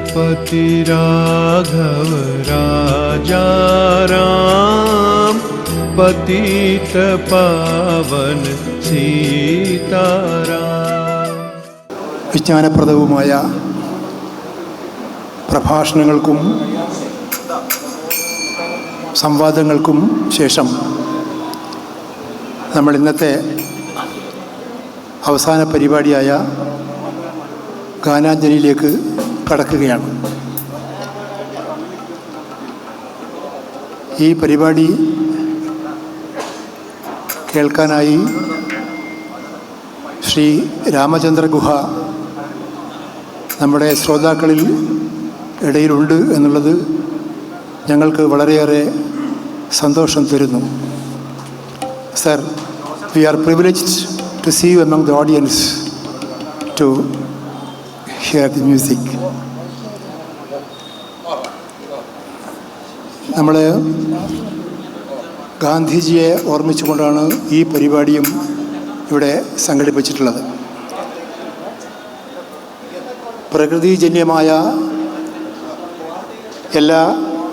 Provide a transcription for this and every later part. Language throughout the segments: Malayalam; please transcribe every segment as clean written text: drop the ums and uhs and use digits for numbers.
रघुपति राघव राजा राम पतित पावन सीताराम. വിജ്ഞാനപ്രദവുമായ പ്രഭാഷണങ്ങൾക്കും സംവാദങ്ങൾക്കും ശേഷം നമ്മൾ ഇന്നത്തെ അവസാന പരിപാടിയായ ഗാനാഞ്ജലിയിലേക്ക് കടക്കുകയാണ്. ഈ പരിപാടി കേൾക്കാനായി ശ്രീ രാമചന്ദ്ര ഗുഹ നമ്മുടെ ശ്രോതാക്കളിൽ ഇടയിലുണ്ട് എന്നുള്ളത് ഞങ്ങൾക്ക് വളരെയേറെ സന്തോഷം തരുന്നു. Sir, we are privileged to see you among the audience to hear the music. നമ്മൾ ഗാന്ധിജിയെ ഓർമ്മിച്ചുകൊണ്ടാണ് ഈ പരിപാടിയും ഇവിടെ സംഘടിപ്പിച്ചിട്ടുള്ളത്. പ്രകൃതിജന്യമായ എല്ലാ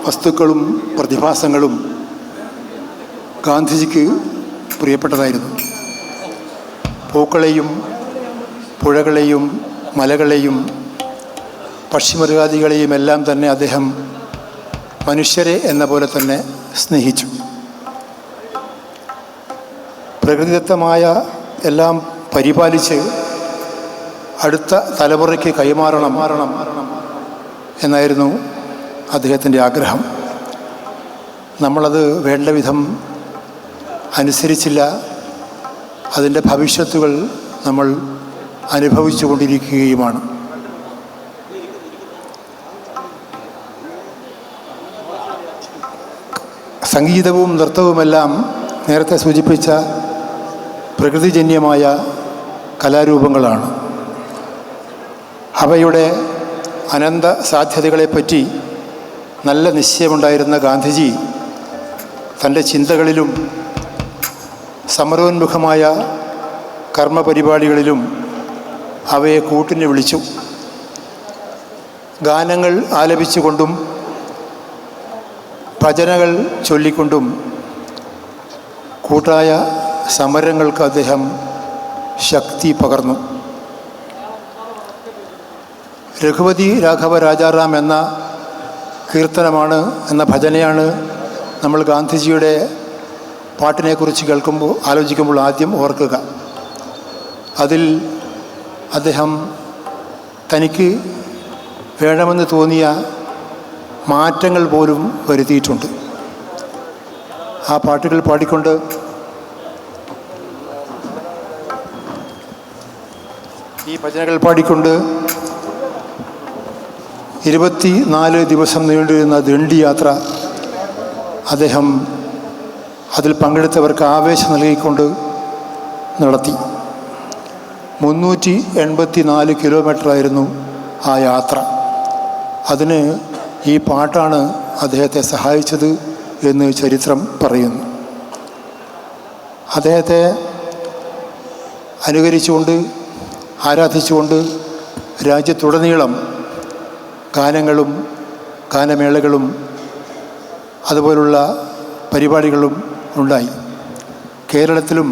വസ്തുക്കളും പ്രതിഭാസങ്ങളും ഗാന്ധിജിക്ക് പ്രിയപ്പെട്ടതായിരുന്നു. പൂക്കളെയും പുഴകളെയും മലകളെയും പക്ഷിമൃഗാദികളെയും എല്ലാം തന്നെ അദ്ദേഹം മനുഷ്യരെ എന്ന പോലെ തന്നെ സ്നേഹിച്ചു. പ്രകൃതിദത്തമായ എല്ലാം പരിപാലിച്ച് അടുത്ത തലമുറയ്ക്ക് കൈമാറണം എന്നായിരുന്നു അദ്ദേഹത്തിൻ്റെ ആഗ്രഹം. നമ്മളത് വേണ്ട വിധം അനുസരിച്ചില്ല. അതിൻ്റെ ഭവിഷ്യത്തുകൾ നമ്മൾ അനുഭവിച്ചു കൊണ്ടിരിക്കുകയുമാണ്. സംഗീതവും നൃത്തവുമെല്ലാം നേരത്തെ സൂചിപ്പിച്ച പ്രകൃതിജന്യമായ കലാരൂപങ്ങളാണ്. അവയുടെ അനന്ത സാധ്യതകളെപ്പറ്റി നല്ല നിശ്ചയമുണ്ടായിരുന്ന ഗാന്ധിജി തൻ്റെ ചിന്തകളിലും സമരോന്മുഖമായ കർമ്മപരിപാടികളിലും അവയെ കൂട്ടിന് വിളിച്ചു. ഗാനങ്ങൾ ആലപിച്ചുകൊണ്ടും ഭജനകൾ ചൊല്ലിക്കൊണ്ടും കൂട്ടായ സമരങ്ങൾക്ക് അദ്ദേഹം ശക്തി പകർന്നു. രഘുപതി രാഘവ രാജാറാം എന്ന കീർത്തനമാണ്, എന്ന ഭജനയാണ് നമ്മൾ ഗാന്ധിജിയുടെ പാട്ടിനെക്കുറിച്ച് ആലോചിക്കുമ്പോൾ ആദ്യം ഓർക്കുക. അതിൽ അദ്ദേഹം തനിക്ക് വേണമെന്ന് തോന്നിയ മാറ്റങ്ങൾ പോലും വരുത്തിയിട്ടുണ്ട്. ആ പാട്ടുകൾ പാടിക്കൊണ്ട് ഈ ഭജനകൾ പാടിക്കൊണ്ട് 24 ദിവസം നീണ്ടിരുന്ന ദണ്ഡി യാത്ര അദ്ദേഹം അതിൽ പങ്കെടുത്തവർക്ക് ആവേശം നൽകിക്കൊണ്ട് നടത്തി. 384 കിലോമീറ്ററായിരുന്നു ആ യാത്ര. അതിന് ഈ പാട്ടാണ് അദ്ദേഹത്തെ സഹായിച്ചത് എന്ന് ചരിത്രം പറയുന്നു. അദ്ദേഹത്തെ അനുകരിച്ചുകൊണ്ട് ആരാധിച്ചുകൊണ്ട് രാജ്യത്തുടനീളം ഗാനങ്ങളും ഗാനമേളകളും അതുപോലുള്ള പരിപാടികളും ഉണ്ടായി. കേരളത്തിലും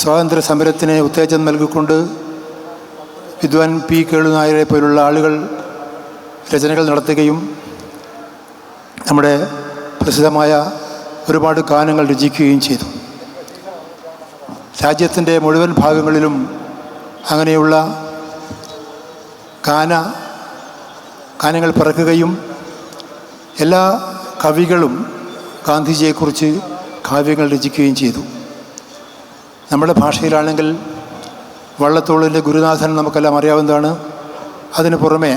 സ്വാതന്ത്ര്യ സമരത്തിന് ഉത്തേജനം നൽകിക്കൊണ്ട് വിദ്വാൻ പി കേളുനായരെ പോലുള്ള ആളുകൾ രചനകൾ നടത്തുകയും നമ്മുടെ പ്രസിദ്ധമായ ഒരുപാട് ഗാനങ്ങൾ രചിക്കുകയും ചെയ്തു. രാജ്യത്തിൻ്റെ മുഴുവൻ ഭാഗങ്ങളിലും അങ്ങനെയുള്ള ഗാനങ്ങൾ പിറക്കുകയും എല്ലാ കവികളും ഗാന്ധിജിയെക്കുറിച്ച് കാവ്യങ്ങൾ രചിക്കുകയും ചെയ്തു. നമ്മുടെ ഭാഷയിലാണെങ്കിൽ വള്ളത്തോളിൻ്റെ ഗുരുനാഥൻ നമുക്കെല്ലാം അറിയാവുന്നതാണ്. അതിനു പുറമെ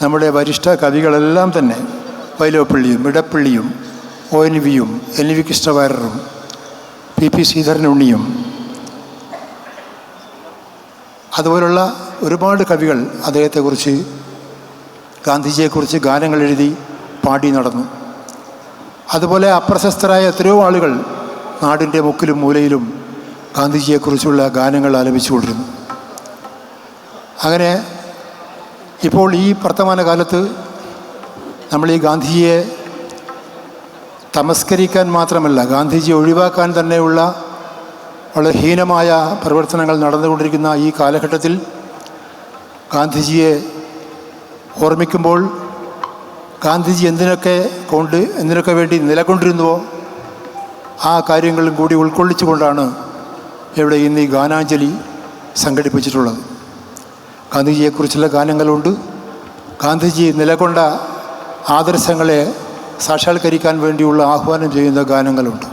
നമ്മുടെ വരിഷ്ഠ കവികളെല്ലാം തന്നെ വൈലോപ്പിള്ളിയും ഇടപ്പള്ളിയും ONVയും LV കൃഷ്ണവാര്യരും PP ശ്രീധരനുണ്ണിയും അതുപോലുള്ള ഒരുപാട് കവികൾ അദ്ദേഹത്തെക്കുറിച്ച് ഗാന്ധിജിയെക്കുറിച്ച് ഗാനങ്ങൾ എഴുതി പാടി നടന്നു. അതുപോലെ അപ്രശസ്തരായ എത്രയോ ആളുകൾ നാടിൻ്റെ മുക്കിലും മൂലയിലും ഗാന്ധിജിയെക്കുറിച്ചുള്ള ഗാനങ്ങൾ ആലപിച്ചുകൊണ്ടിരുന്നു. അങ്ങനെ ഇപ്പോൾ ഈ വർത്തമാനകാലത്ത് നമ്മൾ ഈ ഗാന്ധിജിയെ തമസ്കരിക്കാൻ മാത്രമല്ല, ഗാന്ധിജിയെ ഒഴിവാക്കാൻ തന്നെയുള്ള വളരെ ഹീനമായ പ്രവർത്തനങ്ങൾ നടന്നുകൊണ്ടിരിക്കുന്ന ഈ കാലഘട്ടത്തിൽ ഗാന്ധിജിയെ ഓർമ്മിക്കുമ്പോൾ ഗാന്ധിജി എന്തിനൊക്കെ വേണ്ടി നിലകൊണ്ടിരുന്നുവോ ആ കാര്യങ്ങളും കൂടി ഉൾക്കൊള്ളിച്ചുകൊണ്ടാണ് ഇവിടെ ഇന്ന് ഈ ഗാനാഞ്ജലി സംഘടിപ്പിച്ചിട്ടുള്ളത്. ഗാന്ധിജിയെക്കുറിച്ചുള്ള ഗാനങ്ങളുണ്ട്. ഗാന്ധിജി നിലകൊണ്ട ആദർശങ്ങളെ സാക്ഷാത്കരിക്കാൻ വേണ്ടിയുള്ള ആഹ്വാനം ചെയ്യുന്ന ഗാനങ്ങളുണ്ട്.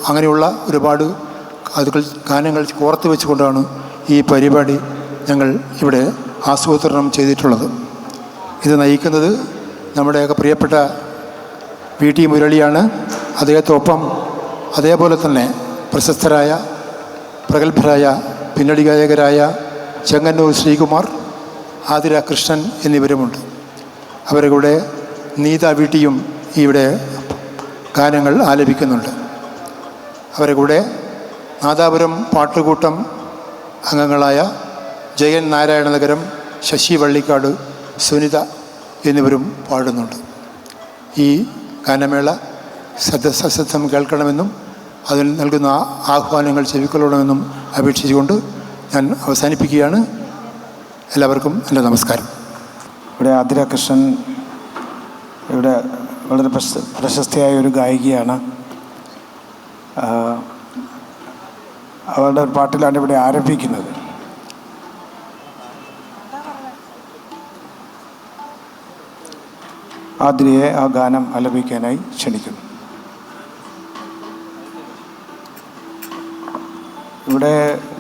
അങ്ങനെയുള്ള ഒരുപാട് ഗാനങ്ങൾ കോർത്ത് വെച്ചുകൊണ്ടാണ് ഈ പരിപാടി ഞങ്ങൾ ഇവിടെ ആസൂത്രണം ചെയ്തിട്ടുള്ളത്. ഇത് നയിക്കുന്നത് നമ്മുടെയൊക്കെ പ്രിയപ്പെട്ട വി ടി മുരളിയാണ്. അദ്ദേഹത്തോടൊപ്പം അതേപോലെ തന്നെ പ്രശസ്തരായ പ്രഗത്ഭരായ പിന്നണി ഗായകരായ ചെങ്ങന്നൂർ ശ്രീകുമാർ, ആതിര കൃഷ്ണൻ എന്നിവരുമുണ്ട്. അവരുടെ കൂടെ നീത വീട്ടിയും ഇവിടെ ഗാനങ്ങൾ ആലപിക്കുന്നുണ്ട്. അവരുടെ കൂടെ നാദാപുരം പാട്ടുകൂട്ടം അംഗങ്ങളായ ജയൻ നാരായണനഗരം, ശശി വള്ളിക്കാട്, സുനിത എന്നിവരും പാടുന്നുണ്ട്. ഈ ഗാനമേള സശ്രദ്ധം കേൾക്കണമെന്നും അതിൽ നൽകുന്ന ആഹ്വാനങ്ങൾ ചെവിക്കൊള്ളണമെന്നും അപേക്ഷിച്ചുകൊണ്ട് ഞാൻ അവസാനിപ്പിക്കുകയാണ്. എല്ലാവർക്കും എൻ്റെ നമസ്കാരം. ഇവിടെ ആതിര കൃഷ്ണൻ ഇവിടെ വളരെ പ്രശസ്തയായ ഒരു ഗായികയാണ്. അവരുടെ ഒരു പാട്ടിലാണ് ഇവിടെ ആരംഭിക്കുന്നത്. ആതിരയെ ആ ഗാനം ആലപിക്കാനായി ക്ഷണിക്കുന്നു. ഇവിടെ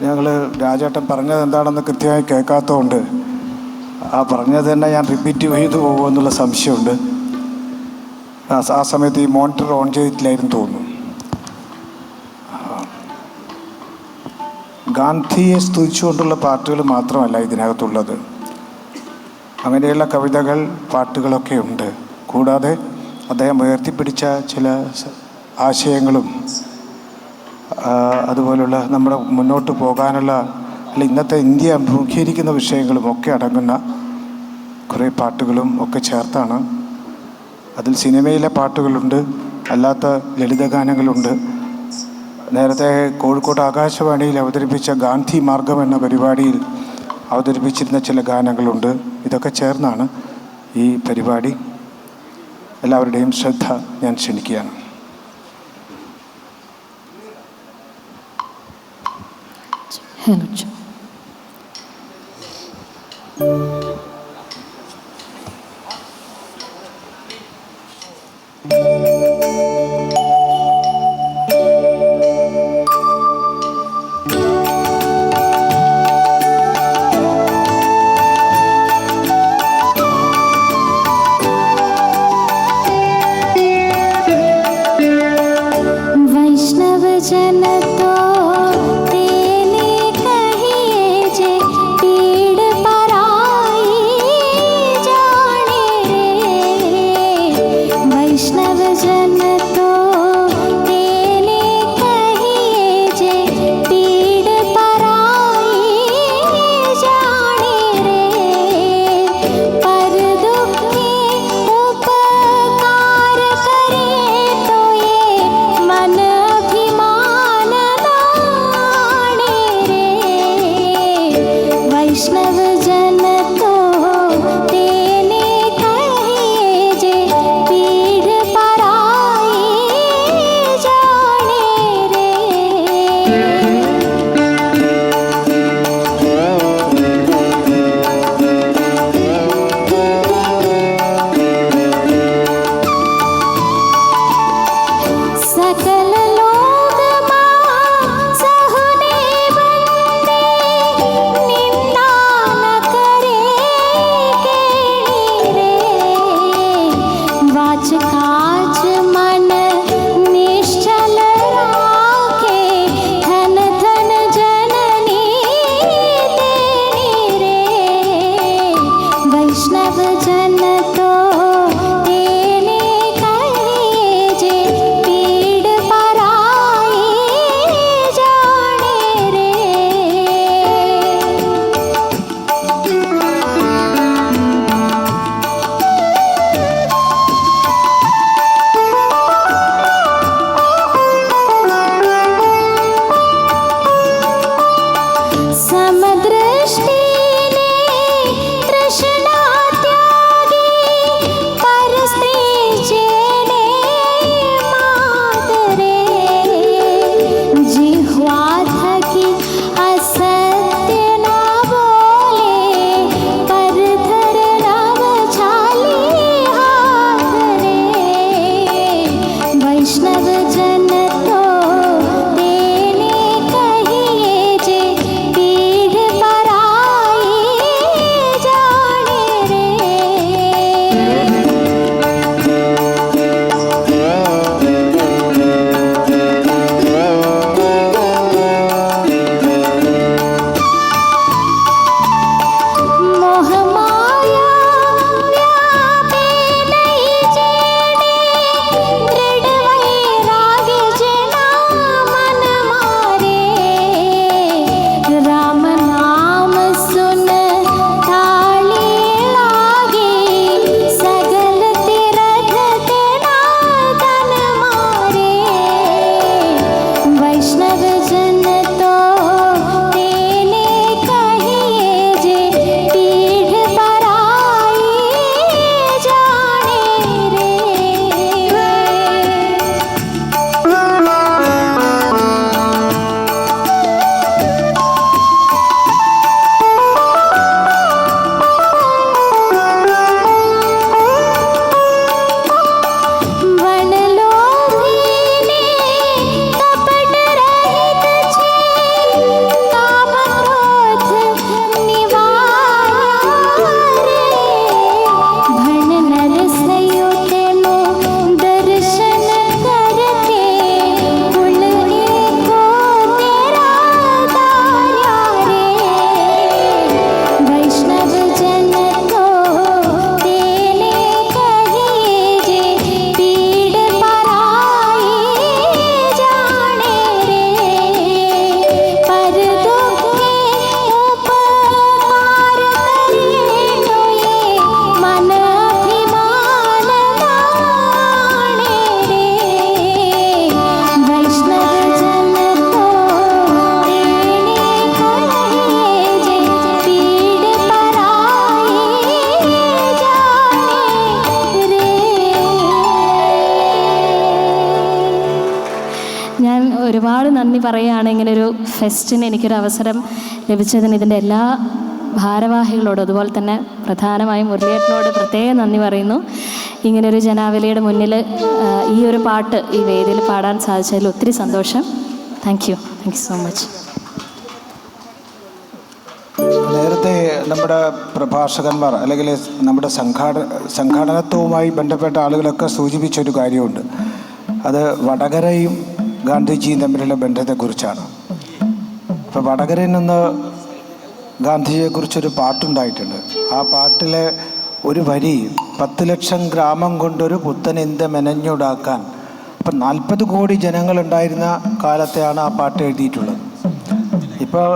ഞങ്ങൾ രാജേട്ടൻ പറഞ്ഞത് എന്താണെന്ന് കൃത്യമായി കേൾക്കാത്തതുകൊണ്ട് ആ പറഞ്ഞത് തന്നെ ഞാൻ റിപ്പീറ്റ് ചെയ്തു പോകുമെന്നുള്ള സംശയമുണ്ട്. ആ സമയത്ത് ഈ മോണിറ്റർ ഓൺ ചെയ്തിട്ടില്ലായിരുന്നു തോന്നുന്നു. ഗാന്ധിയെ സ്തുതിച്ചുകൊണ്ടുള്ള പാട്ടുകൾ മാത്രമല്ല ഇതിനകത്തുള്ളത്, അങ്ങനെയുള്ള കവിതകൾ, പാട്ടുകളൊക്കെ ഉണ്ട്. കൂടാതെ അദ്ദേഹം ഉയർത്തിപ്പിടിച്ച ചില ആശയങ്ങളും അതുപോലുള്ള നമ്മുടെ മുന്നോട്ട് പോകാനുള്ള ഇന്നത്തെ ഇന്ത്യ അഭിമുഖീകരിക്കുന്ന വിഷയങ്ങളും ഒക്കെ അടങ്ങുന്ന കുറേ പാട്ടുകളും ഒക്കെ ചേർത്താണ്. അതിൽ സിനിമയിലെ പാട്ടുകളുണ്ട്, അല്ലാത്ത ലളിതഗാനങ്ങളുണ്ട്. നേരത്തെ കോഴിക്കോട് ആകാശവാണിയിൽ അവതരിപ്പിച്ച ഗാന്ധി മാർഗം എന്ന പരിപാടിയിൽ അവതരിപ്പിച്ചിരുന്ന ചില ഗാനങ്ങളുണ്ട്. ഇതൊക്കെ ചേർന്നാണ് ഈ പരിപാടി. എല്ലാവരുടെയും ശ്രദ്ധ ഞാൻ ക്ഷണിക്കുകയാണ്. वैष्णव जन तो तेने कही നന്ദി പറയുകയാണ് ഇങ്ങനൊരു ഫെസ്റ്റിന് എനിക്കൊരു അവസരം ലഭിച്ചതിന്. ഇതിൻ്റെ എല്ലാ ഭാരവാഹികളോടും അതുപോലെ തന്നെ പ്രധാനമായും മുരളിയേട്ടനോട് പ്രത്യേകം നന്ദി പറയുന്നു. ഇങ്ങനൊരു ജനാവലിയുടെ മുന്നിൽ ഈ ഒരു പാട്ട് ഈ വേദിയിൽ പാടാൻ സാധിച്ചതിൽ ഒത്തിരി സന്തോഷം. Thank you so much. നേരത്തെ നമ്മുടെ പ്രഭാഷകന്മാർ അല്ലെങ്കിൽ നമ്മുടെ സംഘാടനത്വവുമായി ബന്ധപ്പെട്ട ആളുകളൊക്കെ സൂചിപ്പിച്ചൊരു കാര്യമുണ്ട്. അത് വടകരയും ഗാന്ധിജിയും തമ്മിലുള്ള ബന്ധത്തെക്കുറിച്ചാണ്. ഇപ്പോൾ വടകരയിൽ നിന്ന് ഗാന്ധിജിയെക്കുറിച്ചൊരു പാട്ടുണ്ടായിട്ടുണ്ട്. ആ പാട്ടിലെ ഒരു വരി 10 ലക്ഷം ഗ്രാമം കൊണ്ടൊരു പുത്തൻ ഇന്ത്യ മെനഞ്ഞുണ്ടാക്കാൻ. അപ്പം 40 കോടി ജനങ്ങളുണ്ടായിരുന്ന കാലത്തെയാണ് ആ പാട്ട് എഴുതിയിട്ടുള്ളത്. ഇപ്പോൾ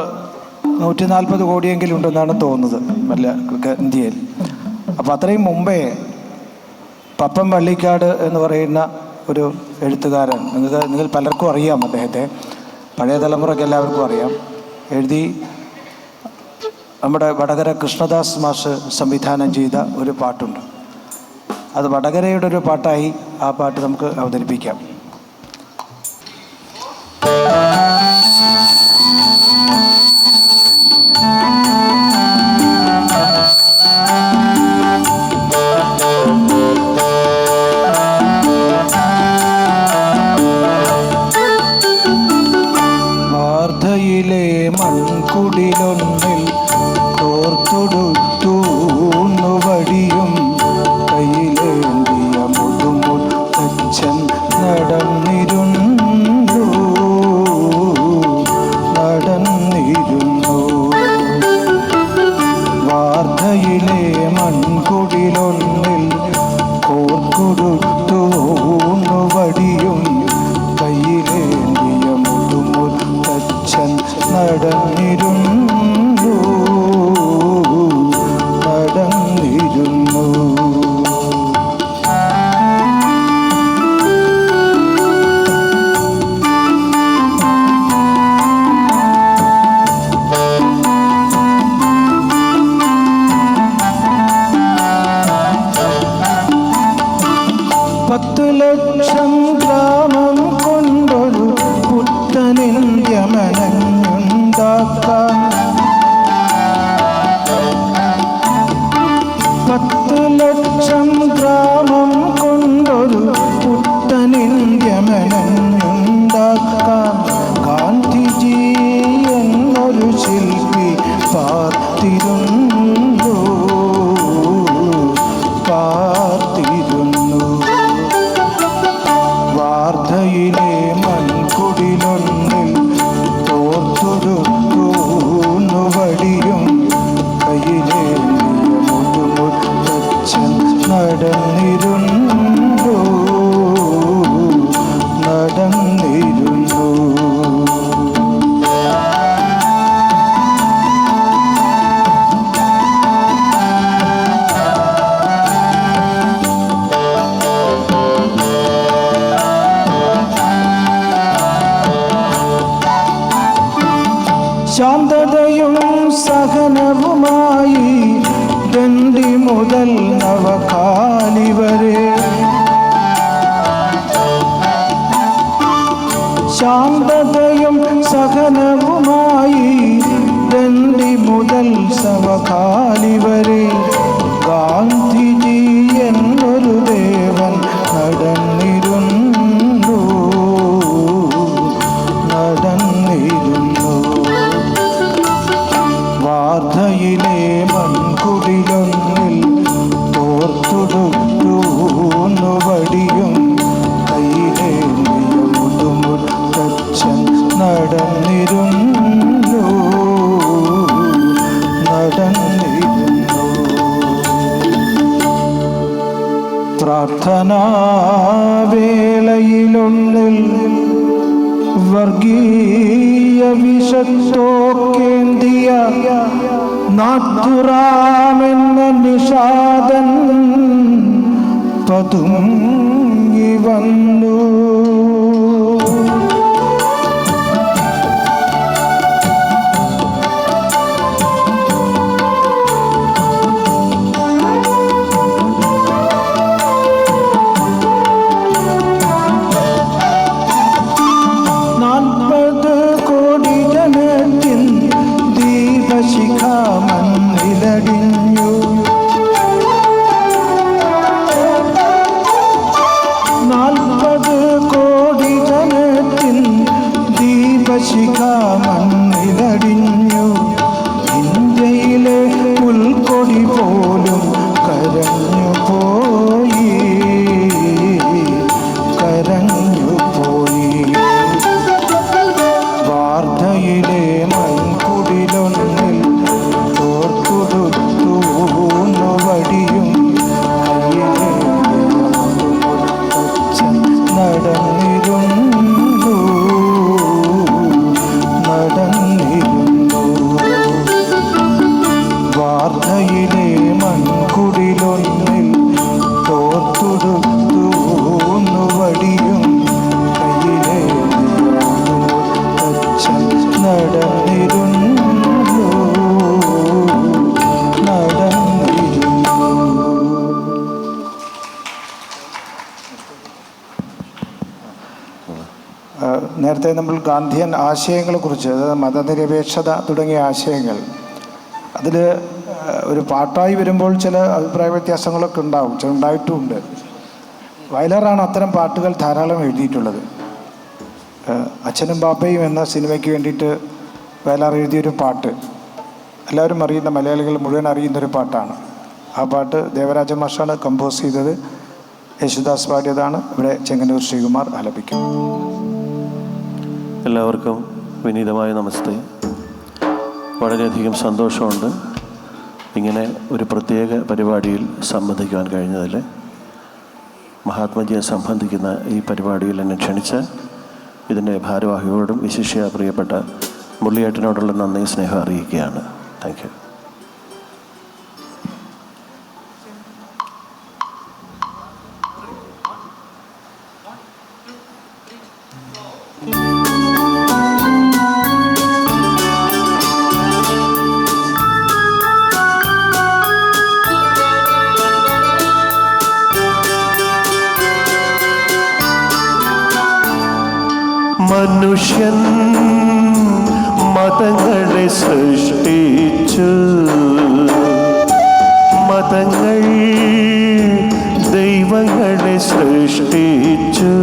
140 കോടിയെങ്കിലും ഉണ്ടെന്നാണ് തോന്നുന്നത് വല്ല ഇന്ത്യയിൽ. അപ്പോൾ അത്രയും മുമ്പേ പപ്പൻ വള്ളിക്കാട് എന്ന് പറയുന്ന ഒരു എഴുത്തുകാരൻ, നിങ്ങൾ പലർക്കും അറിയാം അദ്ദേഹത്തെ, പഴയ തലമുറയ്ക്ക് എല്ലാവർക്കും അറിയാം, എഴുതി നമ്മുടെ വടകര കൃഷ്ണദാസ് മാഷ് സംവിധാനം ചെയ്ത ഒരു പാട്ടുണ്ട്. അത് വടകരയുടെ ഒരു പാട്ടായി ആ പാട്ട് നമുക്ക് അവതരിപ്പിക്കാം. വാർധയിലെ മൺകുടിലൊന്നിൽ തോർത്തൊടുത്തൂന്നുവടിയും കയ്യിലേന്തിയ മുതുമുത്തച്ഛൻ നടന്നിരുന്നു. വാർധയിലെ മൺകുടിലൊന്നിൽ കോർത്തൊടുത്തൂന്നുവടിയും കയ്യിലേന്തിയ മുതുമുത്തച്ഛൻ നടന്നിരുന്നു. ഗ്രാമം കൊണ്ടൊരു പുത്തനിന്ത്യ മെനഞ്ഞുണ്ടാക്കാൻ 10 ലക്ഷം ഗ്രാമം കൊണ്ടൊരു പുത്തനിന്ത്യ മെനഞ്ഞുണ്ടാക്കാൻ ഗാന്ധിജി എന്നൊരു ശില്പി പാർത്തിരുന്നു. വാർധയിലെ മൺകുടിലൊന്നിൽ തോർത്തൊടുത്തൂന്നുവടിയും കയ്യിലേന്തിയ മുതുമുത്തച്ഛൻ നടന്നിരുന്നു. ശാന്തതയും സഹനവുമായി ദണ്ഡി മുതൽ നവകാലി വരെ, ശാന്തതയും സഹനവുമായി ദണ്ഡി മുതൽ നവകാലി വരെ ഗാന്ധിജി എന്നൊരു ദേവൻ നടന്നിരുന്നു. വാർധയിലെ മൺകുടിലൊന്നിൽ തോർത്തൊടുത്തൂന്നുവടിയും കയ്യിലേന്തിയ മുതുമുത്തച്ഛൻ നടന്നിരുന്നു. പ്രാർത്ഥനാവേളയിലൊന്നിൽ വർഗീയ വിഷത്തോക്കേന്തിയ നാട്ടുറാമെന്ന നിഷാദൻ പതുങ്ങി വന്നു. പോലും കരഞ്ഞു പോയി, കരഞ്ഞു പോയി. വാർദ്ധയിലെ മൺകുടിലൊന്നിൽ തോർത്തുടുത്തു വടിയും നടന്നിരുന്നു, നടന്നിരുന്നു. വാർദ്ധയിലെ മൺകുടിലൊന്നിൽ തോർത്തുടുത്തു വടിയും കയ്യിലെ അച്ഛൻ നടന്നിരുന്നു, നടന്നിരുന്നു. നേരത്തെ നമ്മൾ ഗാന്ധിയൻ ആശയങ്ങളെക്കുറിച്ച്, അതായത് മതനിരപേക്ഷത തുടങ്ങിയ ആശയങ്ങൾ, അതിൽ ഒരു പാട്ടായി വരുമ്പോൾ ചില അഭിപ്രായ വ്യത്യാസങ്ങളൊക്കെ ഉണ്ടാവും, ചില ഉണ്ടായിട്ടുമുണ്ട്. വയലാറാണ് അത്തരം പാട്ടുകൾ ധാരാളം എഴുതിയിട്ടുള്ളത്. അച്ഛനും ബാപ്പയും എന്ന സിനിമയ്ക്ക് വേണ്ടിയിട്ട് വയലാർ എഴുതിയൊരു പാട്ട് എല്ലാവരും അറിയുന്ന, മലയാളികൾ മുഴുവൻ അറിയുന്നൊരു പാട്ടാണ്. ആ പാട്ട് ദേവരാജ മാഷാണ് കമ്പോസ് ചെയ്തത്, യേശുദാസ് പാടിയതാണ്. ഇവിടെ ചെങ്ങന്നൂർ ശ്രീകുമാർ ആലപിക്കും. എല്ലാവർക്കും വിനീതമായ നമസ്തേ. വളരെയധികം സന്തോഷമുണ്ട് ഇങ്ങനെ ഒരു പ്രത്യേക പരിപാടിയിൽ സംബന്ധിക്കുവാൻ കഴിഞ്ഞതിൽ. മഹാത്മജിയെ സംബന്ധിക്കുന്ന ഈ പരിപാടിയിൽ എന്നെ ക്ഷണിച്ച ഇതിൻ്റെ ഭാരവാഹികളോടും വിശിഷ്യ പ്രിയപ്പെട്ട മുരളിയേട്ടനോടുള്ള നന്ദി, സ്നേഹം അറിയിക്കുകയാണ്. Thank you. മനുഷ്യൻ മതങ്ങളെ സൃഷ്ടിച്ചു, മതങ്ങൾ ദൈവങ്ങളെ സൃഷ്ടിച്ചു.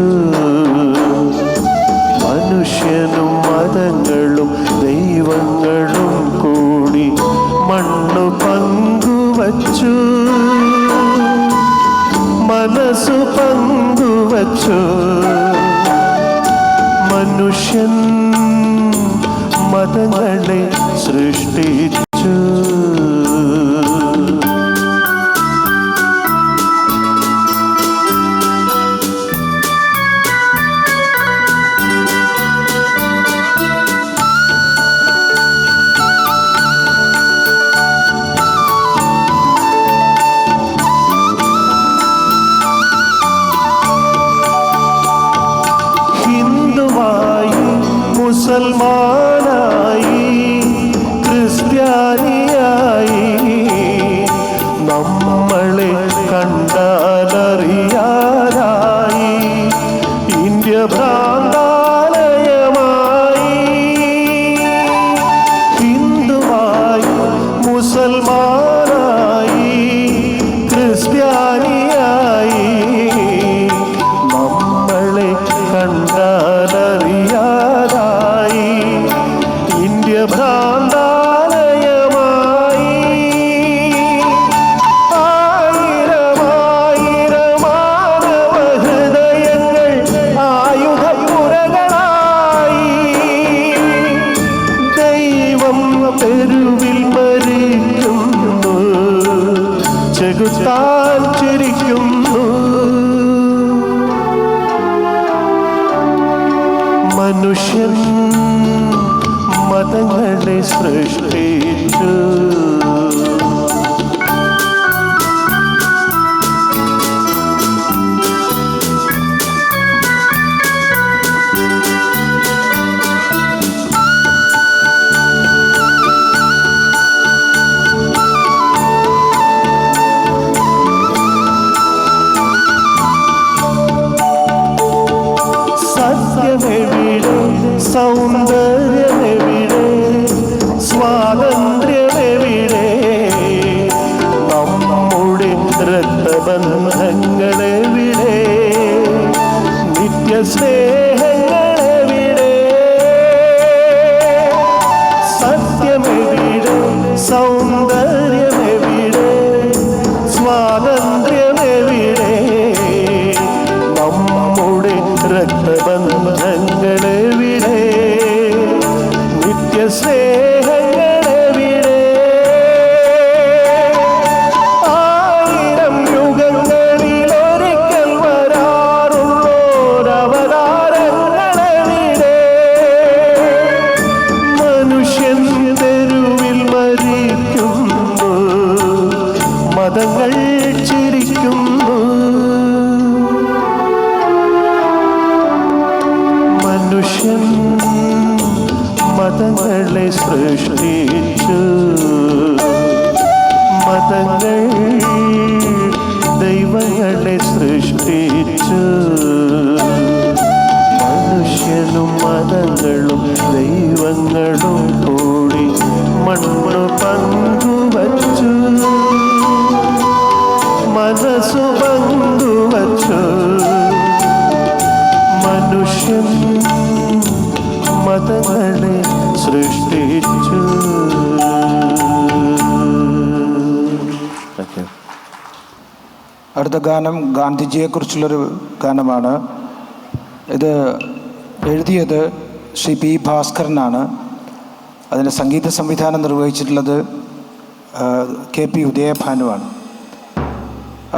മനുഷ്യനും മതങ്ങളും ദൈവങ്ങളും കൂടി മണ്ണു പങ്കുവച്ചു, മനസ്സു പങ്കുവച്ചു. മനുഷ്യൻ മതങ്ങളെ സൃഷ്ടിച്ചു. മുസൽമാനായി, ക്രിസ്ത്യാനിയായി, നമ്മളെ കണ്ടാലറിയാനായി ഇന്ത്യ ഭ്രാന്താലയമായി. ഹിന്ദുവായി, മുസൽമാനായി, ക്രിസ്ത്യാനിയായി, നമ്മളെ കണ്ടാലറിയാനായി ഇന്ത്യ ഭ്രാന്താലയമായി. ആയിരമായിരമാനവ ഹൃദയങ്ങൾ ആയുധപ്പുരകളായി. ദൈവം തെരുവിൽ മരിക്കുന്നു, ചെകുത്താൻ ചിരിക്കുന്നു. മനുഷ്യൻ മതങ്ങളെ സൃഷ്ടിച്ചു. സത്യമെവിടെ, സൗന്ദര്യമെവിടെ, സ്വാതന്ത്ര്യമെവിടെ? നമ്മുടെ രക്തബന്ധങ്ങളെവിടെ? നിത്യസ്നേഹങ്ങളെവിടെ? സത്യമെവിടെ, സൗന്ദര്യമെവിടെ, മതങ്ങൾ ചിരിക്കുന്നു. മനുഷ്യൻ മതങ്ങളെ സൃഷ്ടിച്ചു. മതങ്ങൾ ദൈവങ്ങളെ സൃഷ്ടിച്ചു. മനുഷ്യനും മതങ്ങളും ദൈവങ്ങളും കൂടി മണ്ണ് പങ്കുവച്ചു. മനസ്സു പങ്കുവച്ചു. മനുഷ്യൻ മതങ്ങളെ സൃഷ്ടിച്ചു. അടുത്ത ഗാനം ഗാന്ധിജിയെക്കുറിച്ചുള്ളൊരു ഗാനമാണ്. ഇത് എഴുതിയത് ശ്രീ പി ഭാസ്കരനാണ്. അതിൻ്റെ സംഗീത സംവിധാനം നിർവഹിച്ചിട്ടുള്ളത് KP ഉദയഭാനുവാണ്.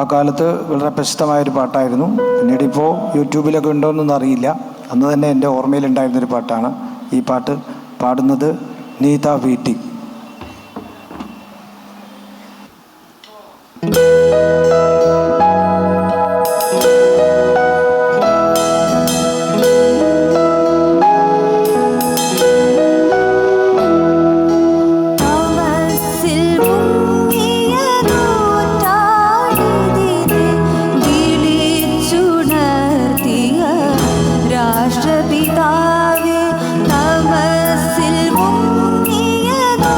ആ കാലത്ത് വളരെ പ്രശസ്തമായൊരു പാട്ടായിരുന്നു. പിന്നീട് ഇപ്പോൾ യൂട്യൂബിലൊക്കെ ഉണ്ടോയെന്നൊന്നും അറിയില്ല. അന്ന് തന്നെ എൻ്റെ ഓർമ്മയിലുണ്ടായിരുന്നൊരു പാട്ടാണ്. ഈ പാട്ട് പാടുന്നത് നീത വീട്ടി. രാഷ്ട്രപിതാവേ തമസിൽ മുങ്ങിയതോ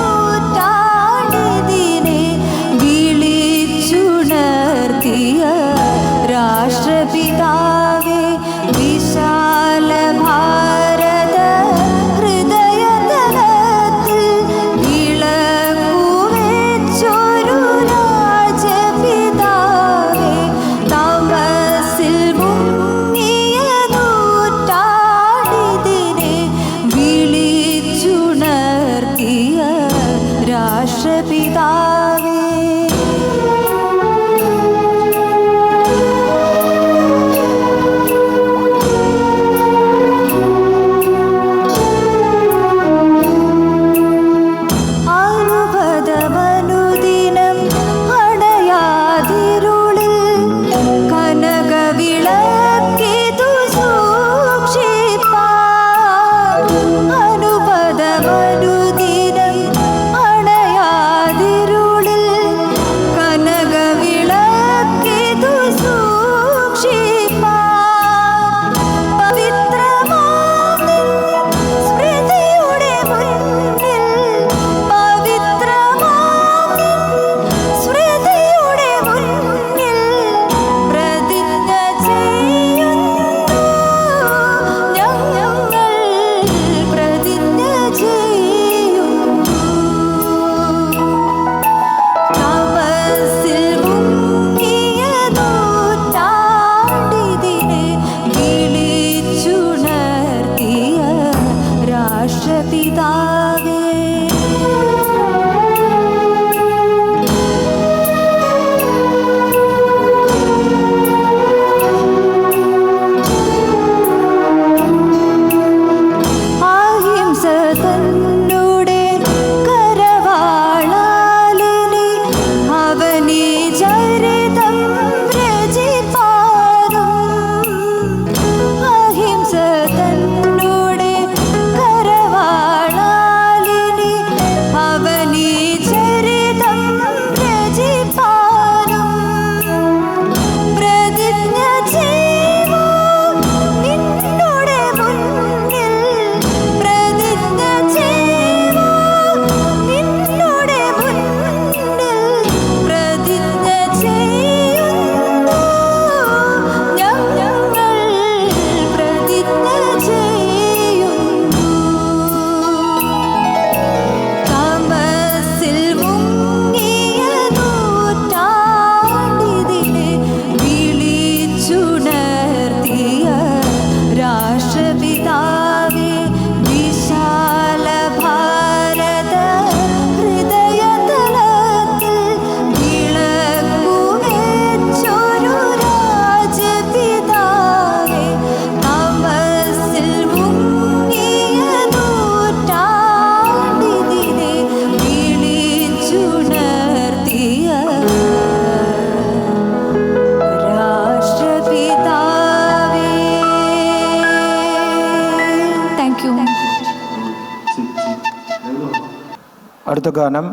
അടുത്ത ഗാനം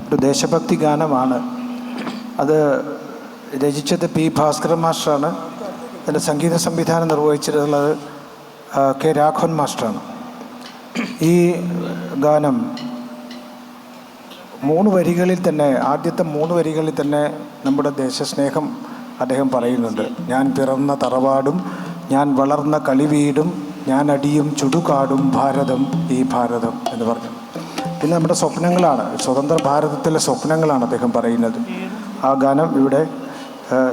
ഒരു ദേശഭക്തി ഗാനമാണ്. അത് രചിച്ചത് പി ഭാസ്കരൻ മാസ്റ്ററാണ്. അതിൻ്റെ സംഗീത സംവിധാനം നിർവഹിച്ചിട്ടുള്ളത് കെ രാഘവൻ മാസ്റ്ററാണ്. ഈ ഗാനം 3 വരികളിൽ തന്നെ, ആദ്യത്തെ 3 വരികളിൽ തന്നെ നമ്മുടെ ദേശസ്നേഹം അദ്ദേഹം പറയുന്നുണ്ട്. ഞാൻ പിറന്ന തറവാടും ഞാൻ വളർന്ന കളിവീടും ഞാൻ അടിയും ചുടുകാടും ഭാരതം ഈ ഭാരതം എന്ന് പറഞ്ഞു. പിന്നെ നമ്മുടെ സ്വപ്നങ്ങളാണ്, സ്വതന്ത്ര ഭാരതത്തിലെ സ്വപ്നങ്ങളാണ് അദ്ദേഹം പറയുന്നത്. ആ ഗാനം ഇവിടെ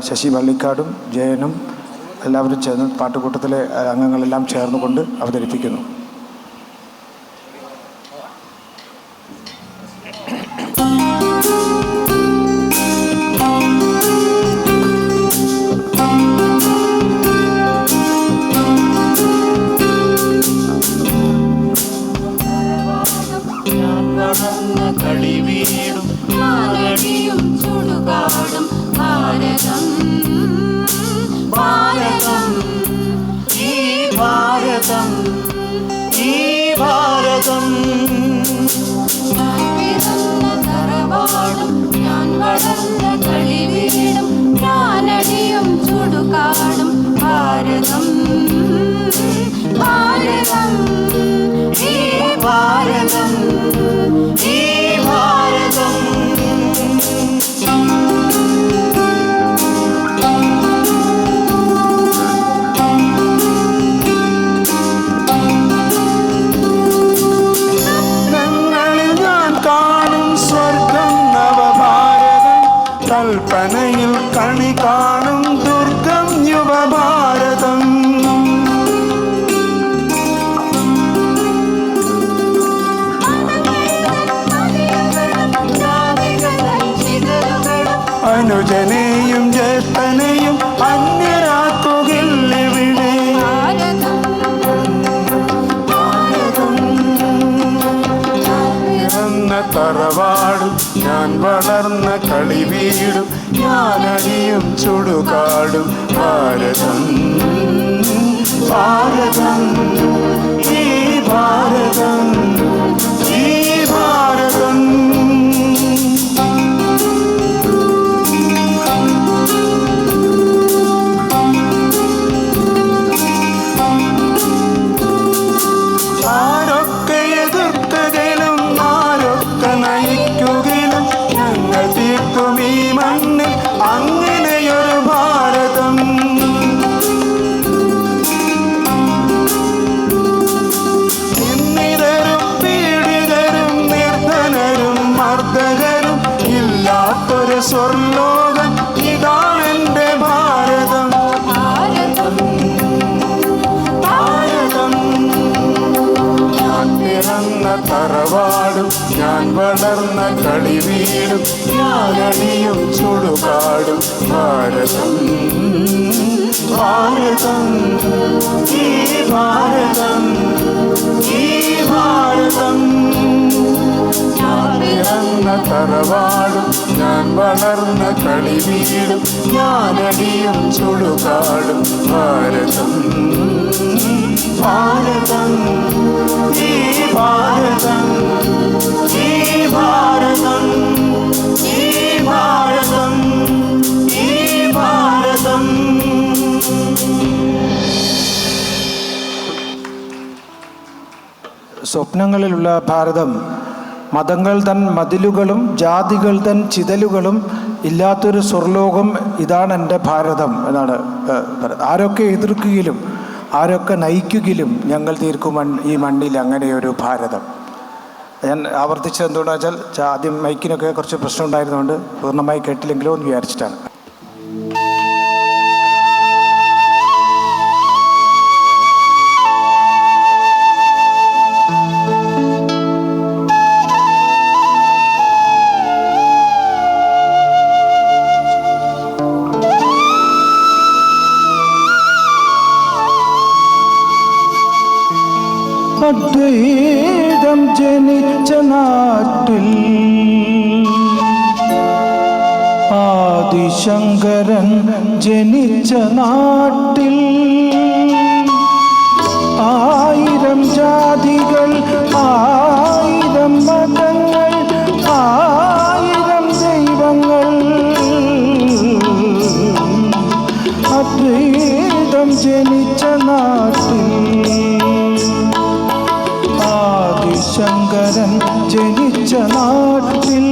ശശി വള്ളിക്കാടും ജയനും എല്ലാവരും ചേർന്ന് പാട്ടുകൂട്ടത്തിലെ അംഗങ്ങളെല്ലാം ചേർന്നുകൊണ്ട് അവതരിപ്പിക്കുന്നു. കളിവീടും നാലടിയും ചുടുകാടും ഭാരതം ഭാരതം ഈ ഭാരതം ഈ ഭാരതം. ഞാൻ പിറന്ന തറവാടും ഞാൻ വളർന്ന കളിവീടും നാലടിയും ചുടുകാടും ഭാരതം ഭാരതം ഈ ഭാരതം ഈ ഭാരതം. ഞങ്ങളിൽ ഞാൻ കാണും സ്വർഗം നവഭാരതം, കൽപ്പനയിൽ കണി കാണും ദുർഗം യുവഭാരതം. അനുജനെയും ജ്യേഷ്ഠനെയും അന്യരാക്കുകയില്ലിവിടെ. പിറന്ന തറവാടും ഞാൻ വളർന്ന കളിവീടും ഞാനടിയും ചുടുകാടും ഭാരതം ഭാരതം ഈ ഭാരതം ഈ ഭാരതം. ആരൊക്കെ എതിർക്കുകയും ആരൊക്കെ നയിക്കുകയും ഞങ്ങൾ തീർക്കും ഈ മണ്ണിൽ അങ്ങനെയൊരു ഭാരതം. നിന്ദിതരും പീഡിതരും നിർധനരും മർദ്ദകരും ഇല്ലാത്തൊരു സ്വർലോകം ഇതാണെന്റെ ഭാരതം ഭാരതം. ഞാൻ പിറന്ന തറവാടും ഞാൻ വളർന്ന കളിവീടും ഞാനടിയും ചുടുകാടും ഭാരതം ഭാരതം ഈ ഭാരതം ഈ ഭാരതം. ഞാൻ പിറന്ന തറവാടും ഞാൻ വളർന്ന കളിവീടും ഞാനടിയും ചുടുകാടും ഭാരതം ഭാരതം ഈ ഭാരതം ഈ ഭാരതം ഈ ഭാരതം ഈ ഭാരതം. സ്വപ്നങ്ങളിലുള്ള ഭാരതം മതങ്ങൾ തൻ മതിലുകളും ജാതികൾ തൻ ചിതലുകളും ഇല്ലാത്തൊരു സ്വർലോകം ഇതാണ് എൻ്റെ ഭാരതം എന്നാണ്. ആരൊക്കെ എതിർക്കുകയിലും ആരൊക്കെ നയിക്കുകയിലും ഞങ്ങൾ തീർക്കും ഈ മണ്ണിൽ അങ്ങനെയൊരു ഭാരതം. ഞാൻ ആവർത്തിച്ചത് എന്തുകൊണ്ടാണെന്ന് വെച്ചാൽ ആദ്യം മൈക്കിനൊക്കെ കുറച്ച് പ്രശ്നം ഉണ്ടായിരുന്നുകൊണ്ട് പൂർണ്ണമായി കേട്ടില്ലെങ്കിലോ എന്ന് വിചാരിച്ചിട്ടാണ്. അദ്വൈതം ജനിച്ച നാട്ടിൽ ആദിശങ്കരൻ ജനിച്ച നാട്ടിൽ 1000 ജാതികൾ 1000 മതങ്ങൾ ആയിരം ദൈവങ്ങൾ അദ്വൈതം ജനിച്ച നാട്ടിൽ ആദിശങ്കരൻ ജനിച്ച നാട്ടിൽ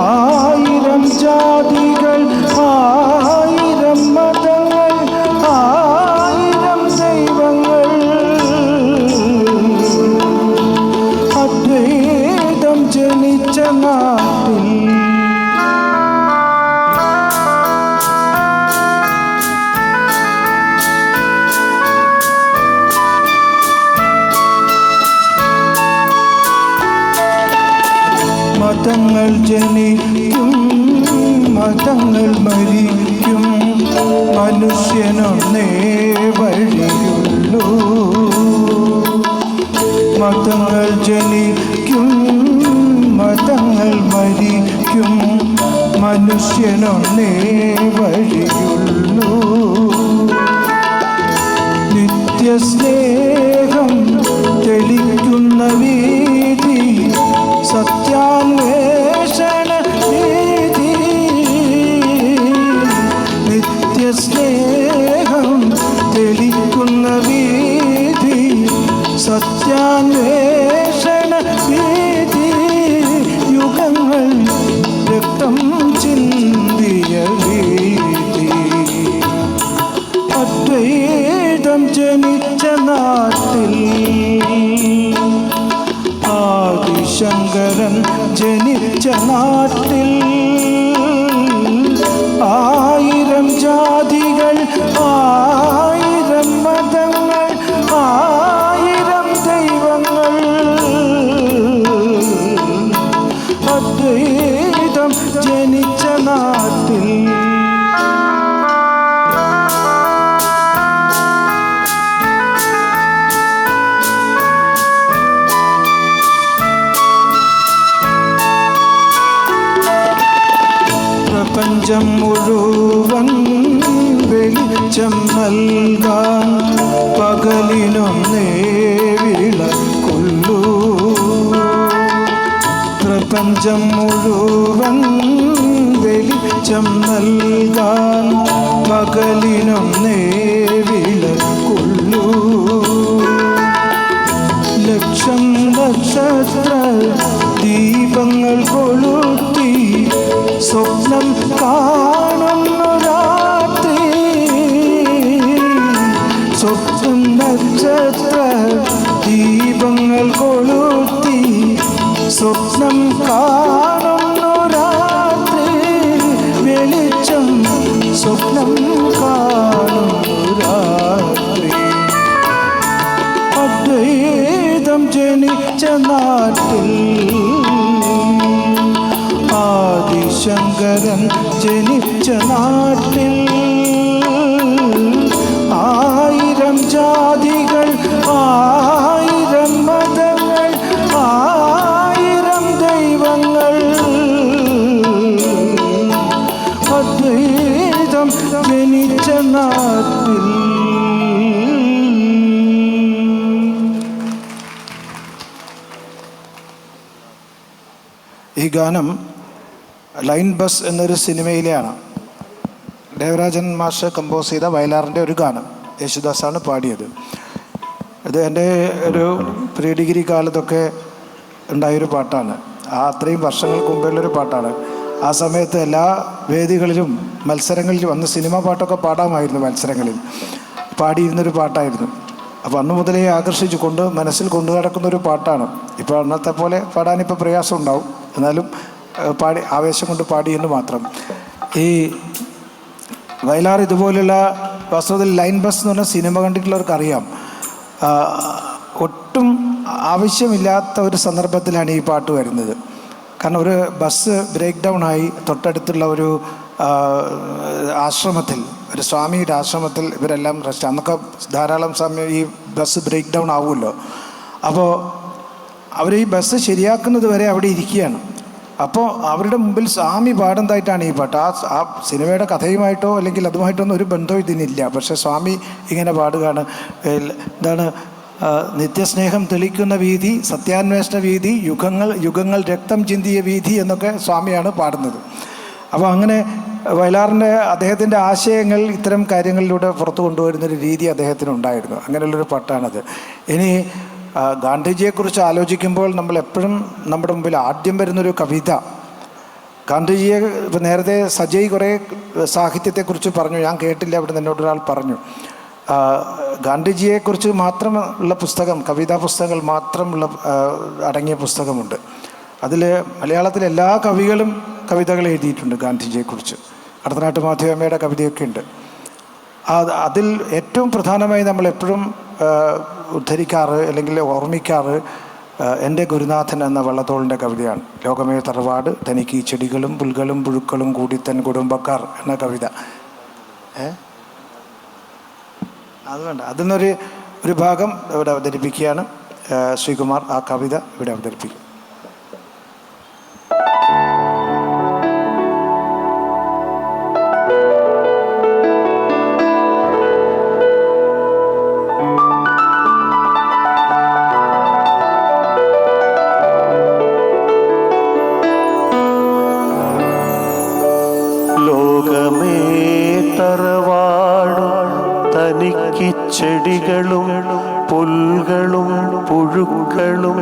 ആയിരം ജാതികൾ ആയിരം മതങ്ങൾ ആയിരം ദൈവങ്ങൾ അദ്വൈതം ജനിച്ച നാട്ടിൽ മതങ്ങൾ ജനിക്കും മതങ്ങൾ മരിക്കും മനുഷ്യനൊന്നേ വഴിയുള്ളൂ മതങ്ങൾ ജനിക്കും മതങ്ങൾ മരിക്കും മനുഷ്യനൊന്നേ വഴിയുള്ളൂ നിത്യസ്നേഹം തെളിക്കുന്ന വീതി സത്യാന്വേഷണ വീതി നിത്യസ്നേഹം തെളിക്കുന്ന വീതി സത്യാന്വേഷണ വീതി യുഗങ്ങൾ രക്തം ചിന്തിയ വീതി അദ്വൈതം ജനിച്ച നാട്ടിൽ ആദിശങ്കരൻ ജനിച്ച നാട്ടിൽ ആയിരം ജാതികൾ ആയിരം മതങ്ങൾ ആയിരം ദൈവങ്ങൾ അദ്വൈതം ജനിച്ച നാട്ടിൽ പ്രപഞ്ചം മുഴുവൻ വെളിച്ചം നൽകാൻ പകലിനൊന്നേ വിളക്കുള്ളൂ പ്രപഞ്ചം മുഴുവൻ വെളിച്ചം നൽകാൻ പകലിനൊന്നേ വിളക്കുള്ളൂ ലക്ഷം നക്ഷത്ര ദീപങ്ങൾ കൊളുത്തി സ്വപ്നം കാണുന്നു രാത്രി സ്വപ്നം നക്ഷത്ര ദീപങ്ങൾ കൊളുത്തി സ്വപ്നം കാണുന്നു രാത്രി വെളിച്ചം സ്വപ്നം കാണുന്നു രാത്രി അദ്വൈതം ജനിച്ച നാട്ടിൽ ആദിശങ്കരൻ ജനിച്ച നാട്ടിൽ ആയിരം ജാതികൾ ആയിരം മതങ്ങൾ ആയിരം ദൈവങ്ങൾ അദ്വൈതം ജനിച്ച നാട്ടിൽ ഈ ഗാനം ലൈൻ ബസ് എന്നൊരു സിനിമയിലെയാണ്. ദേവരാജൻ മാഷ് കമ്പോസ് ചെയ്ത വയലാറിൻ്റെ ഒരു ഗാനം യേശുദാസാണ് പാടിയത്. ഇത് എൻ്റെ ഒരു പ്രീ ഡിഗ്രി കാലത്തൊക്കെ ഉണ്ടായൊരു പാട്ടാണ്. അത്രയും വർഷങ്ങൾക്ക് മുമ്പുള്ളൊരു പാട്ടാണ്. ആ സമയത്ത് എല്ലാ വേദികളിലും മത്സരങ്ങളിലും അന്ന് സിനിമ പാട്ടൊക്കെ പാടാമായിരുന്നു. മത്സരങ്ങളിൽ പാടിയിരുന്നൊരു പാട്ടായിരുന്നു. അപ്പോൾ അന്ന് മുതലേ ആകർഷിച്ചു മനസ്സിൽ കൊണ്ടു നടക്കുന്നൊരു പാട്ടാണ്. ഇപ്പോൾ അന്നത്തെ പോലെ പാടാനിപ്പോൾ പ്രയാസം ഉണ്ടാവും, എന്നാലും ആവേശം കൊണ്ട് പാടിയെന്ന് മാത്രം. ഈ വയലാർ ഇതുപോലുള്ള വാസ്തവത്തിൽ ലൈൻ ബസ് എന്ന് പറഞ്ഞ സിനിമ കണ്ടിട്ടുള്ളവർക്കറിയാം, ഒട്ടും ആവശ്യമില്ലാത്ത ഒരു സന്ദർഭത്തിലാണ് ഈ പാട്ട് വരുന്നത്. കാരണം ഒരു ബസ് ബ്രേക്ക് ഡൗൺ ആയി തൊട്ടടുത്തുള്ള ഒരു ആശ്രമത്തിൽ, ഒരു സ്വാമിയുടെ ആശ്രമത്തിൽ ഇവരെല്ലാം റെസ്റ്റ്. അന്നൊക്കെ ധാരാളം സമയം ഈ ബസ് ബ്രേക്ക് ഡൗൺ ആവുമല്ലോ. അപ്പോൾ അവർ ഈ ബസ് ശരിയാക്കുന്നത് വരെ അവിടെ ഇരിക്കുകയാണ്. അപ്പോൾ അവരുടെ മുമ്പിൽ സ്വാമി പാടുന്നതായിട്ടാണ് ഈ പാട്ട്. ആ സിനിമയുടെ കഥയുമായിട്ടോ അല്ലെങ്കിൽ അതുമായിട്ടൊന്നും ഒരു ബന്ധവും ഇതിനില്ല. പക്ഷേ സ്വാമി ഇങ്ങനെ പാടുകയാണ്. എന്താണ്, നിത്യസ്നേഹം തെളിക്കുന്ന വീഥി, സത്യാന്വേഷണ വീഥി, യുഗങ്ങൾ രക്തം ചിന്തിയ വീഥി എന്നൊക്കെ സ്വാമിയാണ് പാടുന്നത്. അപ്പോൾ അങ്ങനെ വയലാറിൻ്റെ അദ്ദേഹത്തിൻ്റെ ആശയങ്ങൾ ഇത്തരം കാര്യങ്ങളിലൂടെ പുറത്തു കൊണ്ടുവരുന്നൊരു രീതി അദ്ദേഹത്തിനുണ്ടായിരുന്നു. അങ്ങനെയുള്ളൊരു പാട്ടാണത്. ഇനി ഗാന്ധിജിയെക്കുറിച്ച് ആലോചിക്കുമ്പോൾ നമ്മൾ എപ്പോഴും നമ്മുടെ മുമ്പിൽ ആദ്യം വരുന്നൊരു കവിത, ഗാന്ധിജിയെ നേരത്തെ സജയ് കുറേ സാഹിത്യത്തെക്കുറിച്ച് പറഞ്ഞു, ഞാൻ കേട്ടില്ല, അവിടെ എന്നോടൊരാൾ പറഞ്ഞു. ഗാന്ധിജിയെക്കുറിച്ച് മാത്രമുള്ള പുസ്തകം, കവിതാ പുസ്തകങ്ങൾ മാത്രമുള്ള അടങ്ങിയ പുസ്തകമുണ്ട്. അതിൽ മലയാളത്തിലെ എല്ലാ കവികളും കവിതകൾ എഴുതിയിട്ടുണ്ട് ഗാന്ധിജിയെക്കുറിച്ച്. കടത്തനാട്ട് മാധവിയമ്മയുടെ കവിതയൊക്കെ ഉണ്ട്. അതിൽ ഏറ്റവും പ്രധാനമായി നമ്മളെപ്പോഴും ഉദ്ധരിക്കാറ് അല്ലെങ്കിൽ ഓർമ്മിക്കാറ് എൻ്റെ ഗുരുനാഥൻ എന്ന വള്ളത്തോളിൻ്റെ കവിതയാണ്. ലോകമേ തറവാട് തനിക്ക് ഈ ചെടികളും പുൽകളും പുഴുക്കളും കൂടി തൻ കുടുംബക്കാർ എന്ന കവിത. അത് വേണ്ട, അതിൽ നിന്നൊരു ഭാഗം ഇവിടെ അവതരിപ്പിക്കുകയാണ്. ശ്രീകുമാർ ആ കവിത ഇവിടെ അവതരിപ്പിക്കും. ലോകമേ തറവാടും തനിക്ക് ചെടികളും പുൽകളും പുഴുക്കളും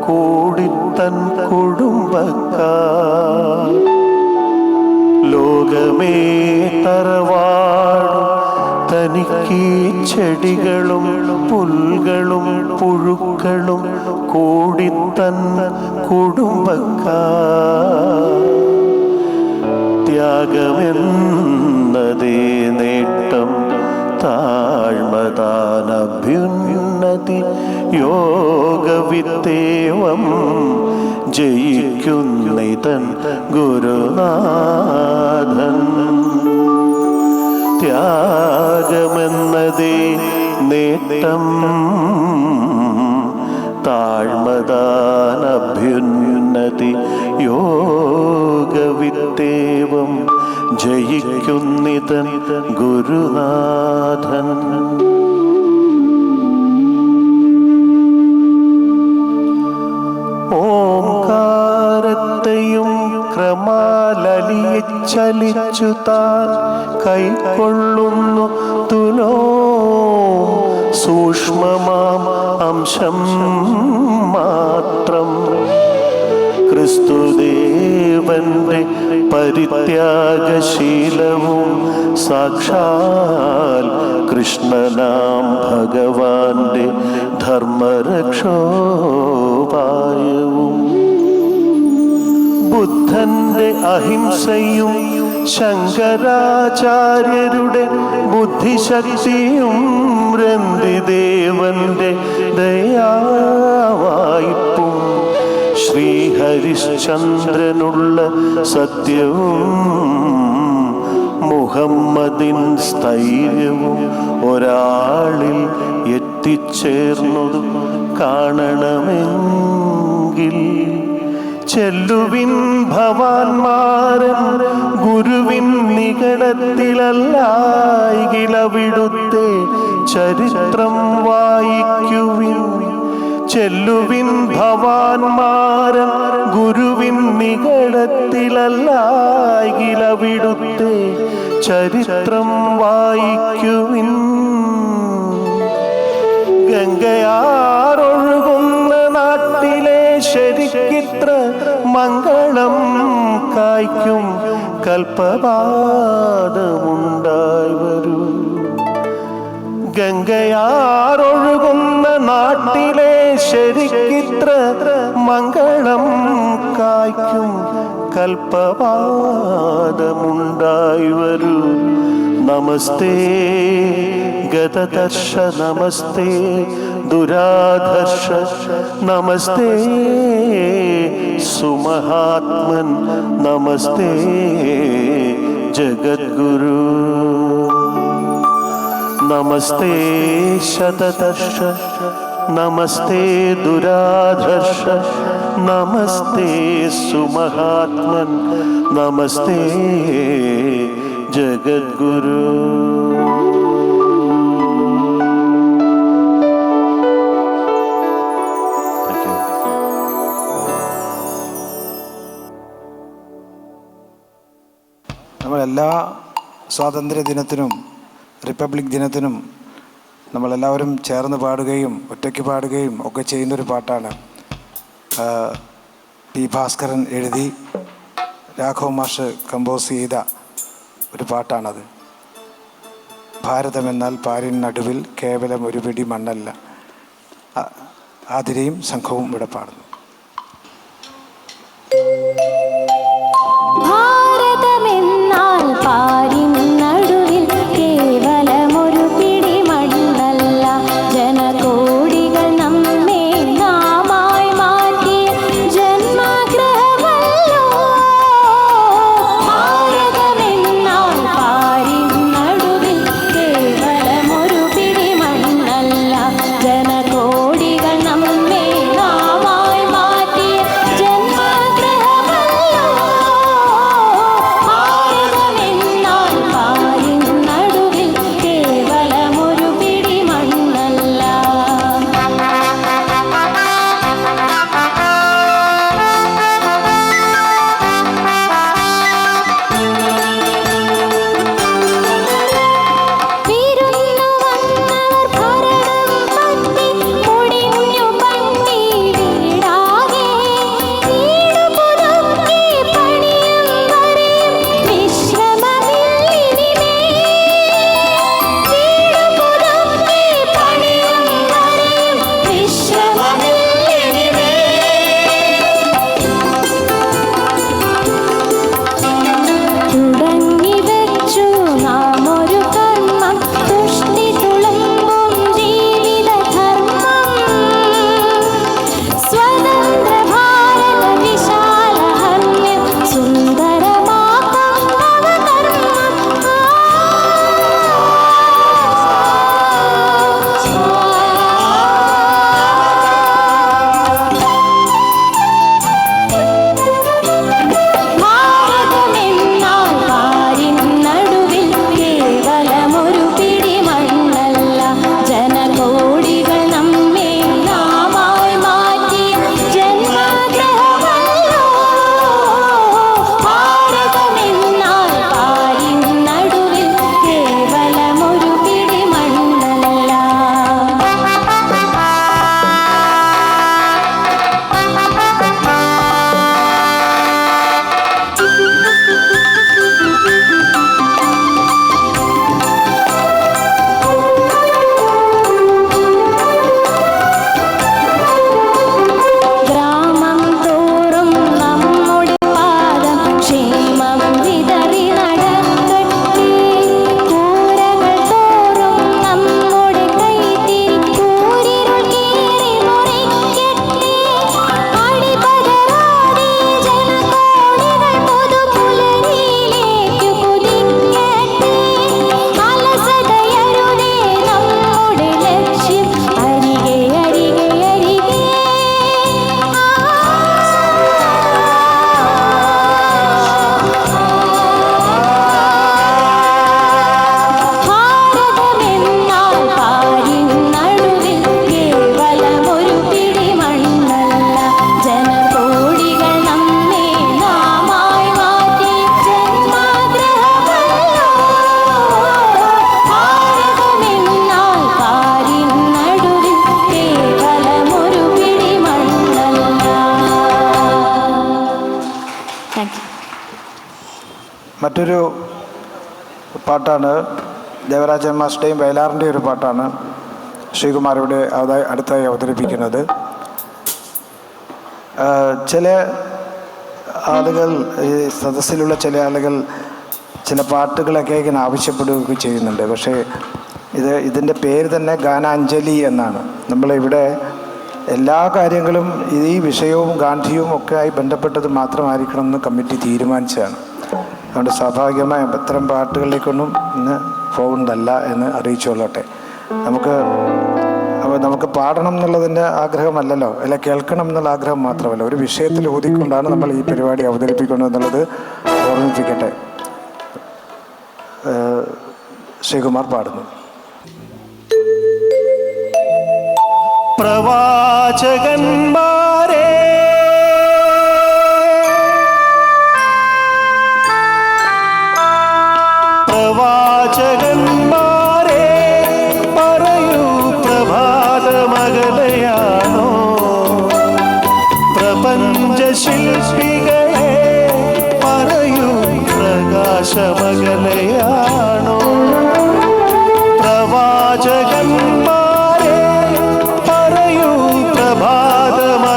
കൂടിത്തൻ കുടുംബക്കാർ. ലോകമേ തറവാടും തനിക്ക് ചെടികളും പുൽകളും പുഴുക്കളും കൂടിത്തൻ കുടുംബക്കാർ. ത്യാഗമെന്നതേ നേട്ടം താഴ്മതാനഭ്യുന്നതി യോഗവിത്തേവം ജയിക്കുന്നിതൻ ഗുരുനാഥൻ. ത്യാഗമെന്നതേ നേട്ടം താഴ്മതാനഭ്യുന്നതി യോഗവിത്തേവം ജയിക്കുന്നിതൻ ഗുരുനാഥൻ. ഓംകാരത്തെയും ക്രമാലലിയിച്ചലിച്ചു താൻ കൈക്കൊള്ളുന്നു തുലോ സൂക്ഷ്മമാം അംശം മാത്രം. ക്രിസ്തുദേവന്റെ പരിത്യാഗശീലവും സാക്ഷാൽ കൃഷ്ണനാം ഭഗവാന്റെ ധർമ്മരക്ഷോപായവും. ബുദ്ധന്റെ അഹിംസയും ശങ്കരാചാര്യരുടെ ബുദ്ധിശക്തിയും രന്തിദേവന്റെ ദയാവായ്പും ശ്രീഹരിശ്ചന്ദ്രനുള്ള സത്യവും മുഹമ്മദിൻ സ്ഥൈര്യവും ഒരാളിൽ എത്തിച്ചേർന്നതും കാണണമെങ്കിൽ ചെല്ലുവിൻ ഭവാന്മാരൻ ഗുരുവിൻ നികടത്തിലല്ലായികിലവിടുത്തെ ചരിത്രം വായിക്കുവിൻ. ചെല്ലുവിൻ ഭവാന്മാരൻ ഗുരുവിൻ നികടത്തിലല്ലായികിലവിടുത്തെ ചരിത്രം വായിക്കുവിൻ. ഗംഗയാറൊഴുകുന്ന നാട്ടിലെ ശരിക്കിത്ര മംഗളം കായ്ക്കും കൽപ്പപാദമുണ്ടായി വരൂ. ഗംഗയാറൊഴുകുന്ന നാട്ടിലെ ശരിക്കിത്ര മംഗളം കായ്ക്കും കൽപ്പപാദമുണ്ടായി വരൂ. നമസ്തേ ഗതദർശ നമസ്തേ ദുരാധർഷ നമസ്തേ സുമഹാത്മൻ നമസ്തേ ജഗദ്ഗുരു. നമസ്തേ ശതദർശ നമസ്തേ ദുരാധർഷ നമസ്തേ സുമഹാത്മൻ നമസ്തേ ജഗദ്ഗുരു. നമ്മളെല്ലാ സ്വാതന്ത്ര്യ ദിനത്തിനും റിപ്പബ്ലിക് ദിനത്തിനും നമ്മളെല്ലാവരും ചേർന്ന് പാടുകയും ഒറ്റയ്ക്ക് പാടുകയും ഒക്കെ ചെയ്യുന്നൊരു പാട്ടാണ്. പി ഭാസ്കരൻ എഴുതി രാഘവ് മാഷ് കമ്പോസ് ചെയ്ത ഒരു പാട്ടാണത്. ഭാരതമെന്നാൽ പാരിൻ നടുവിൽ കേവലം ഒരു പിടി മണ്ണല്ല. ആതിരയും സംഘവും ഇവിടെ പാടുന്നു. ഭാരതമെന്നാൽ പാരിൻ നടുവിൽ കേവലമൊരു പിടി മണ്ണല്ല. ജനകോടികൾ നമ്മെ നാമായി മാറ്റിയ ജന്മഗൃഹമല്ലോ. ഭാരതമെന്നാൽ പാരിൻ നടുവിൽ കേവലമൊരു പിടി മണ്ണല്ല. ജനകോടികൾ നമ്മെ നാമായി മാറ്റിയ ജന്മഗൃഹമല്ലോ. ഭാരതമെന്നാൽ പാരിൻ നടുവിൽ കേവലമൊരു പിടി മണ്ണല്ല. വിരുന്നു വന്നവർ ഭരണം പറ്റി മുടിഞ്ഞു പണ്ടി വീടാകെ. വീടു പുതുക്കി പണിയും വരെയും വിശ്രമമില്ലിനിമേൽ. വീടു പുതുക്കി പണിയും വരെയും വിശ്രമമില്ലിനിമേൽ. തുടങ്ങിവെച്ചു നാം ഒരു കർമ്മം, തുഷ്ടി തുളുമ്പും ജീവിതധർമ്മം. സ്വതന്ത്ര ഭാരത വിശാലഹർമ്മ്യം സുന്ദരമാക്കാം നവകർമ്മം. ഭാരതമെന്നാൽ പാരിൻ നടുവിൽ കേവലമൊരു പിടി മണ്ണല്ല. ജനകോടികൾ നമ്മെ നാമായി മാറ്റിയ ജന്മഗൃഹമല്ലോ. ഭാരതമെന്നാൽ പാരിൻ നടുവിൽ കേവലമൊരു പിടി മണ്ണല്ല. ഗ്രാമം തോറും നമ്മുടെ പാദം ക്ഷേമം വിതറി നടക്കട്ടെ. കൂരകൾ തോറും നമ്മുടെ കൈത്തിരി കൂരിരുൾ കീറി മുറിക്കട്ടെ. അടിപതറാതെ ജനകോടികൾ പുതുപുലരിയിലേക്കു കുതിക്കട്ടെ. അലസതയരുതേ നമ്മുടെ ലക്ഷ്യം അരികെ അരികെ അരികെ. ഭാരതമെന്നാൽ പാരിൻ നടുവിൽ കേവലമൊരു പിടി മണ്ണല്ല. ജനകോടികൾ നമ്മെ നാമായി മാറ്റിയ ജന്മഗൃഹമല്ലോ. ഭാരതമെന്നാൽ പാരിൻ നടുവിൽ കേവലമൊരു പിടി മണ്ണല്ല. Thank you. മറ്റൊരു പാട്ടാണ് ദേവരാജൻ മാസ്റ്ററുടെയും വയലാറിൻ്റെയും ഒരു പാട്ടാണ് ശ്രീകുമാർ ഇവിടെ അടുത്തായി അവതരിപ്പിക്കുന്നത്. ചില ആളുകൾ, ഈ സദസ്സിലുള്ള ചില ആളുകൾ ചില പാട്ടുകളൊക്കെ ഇങ്ങനെ ആവശ്യപ്പെടുകയൊക്കെ ചെയ്യുന്നുണ്ട്. പക്ഷേ ഇതിൻ്റെ പേര് തന്നെ ഗാനാഞ്ജലി എന്നാണ്. നമ്മളിവിടെ എല്ലാ കാര്യങ്ങളും ഈ വിഷയവും ഗാന്ധിയും ഒക്കെ ആയി ബന്ധപ്പെട്ടത് മാത്രമായിരിക്കണം എന്ന് കമ്മിറ്റി തീരുമാനിച്ചതാണ്. അതുകൊണ്ട് സ്വാഭാവികമായും ഇത്തരം പാട്ടുകളിലേക്കൊന്നും ഇന്ന് പോകുന്നതല്ല എന്ന് അറിയിച്ചുകൊള്ളട്ടെ. നമുക്ക് പാടണം എന്നുള്ളതിൻ്റെ ആഗ്രഹമല്ലല്ലോ, അല്ല കേൾക്കണം എന്നുള്ള ആഗ്രഹം മാത്രമല്ല, ഒരു വിഷയത്തിൽ ഊതിക്കൊണ്ടാണ് നമ്മൾ ഈ പരിപാടി അവതരിപ്പിക്കുന്നത് എന്നുള്ളത് ഓർമ്മിപ്പിക്കട്ടെ. ശ്രീകുമാർ പാടുന്നു. പ്രവാചകന്മാരെ പ്രവാചകന്മാരെ പറയൂ പ്രഭാതമകലയാണോ? പ്രപഞ്ച ശില്പികളെ പറയൂ പ്രകാശമകലയാണോ? പ്രവാചകന്മാരെ പറയൂ പ്രഭാതമകലയാണോ?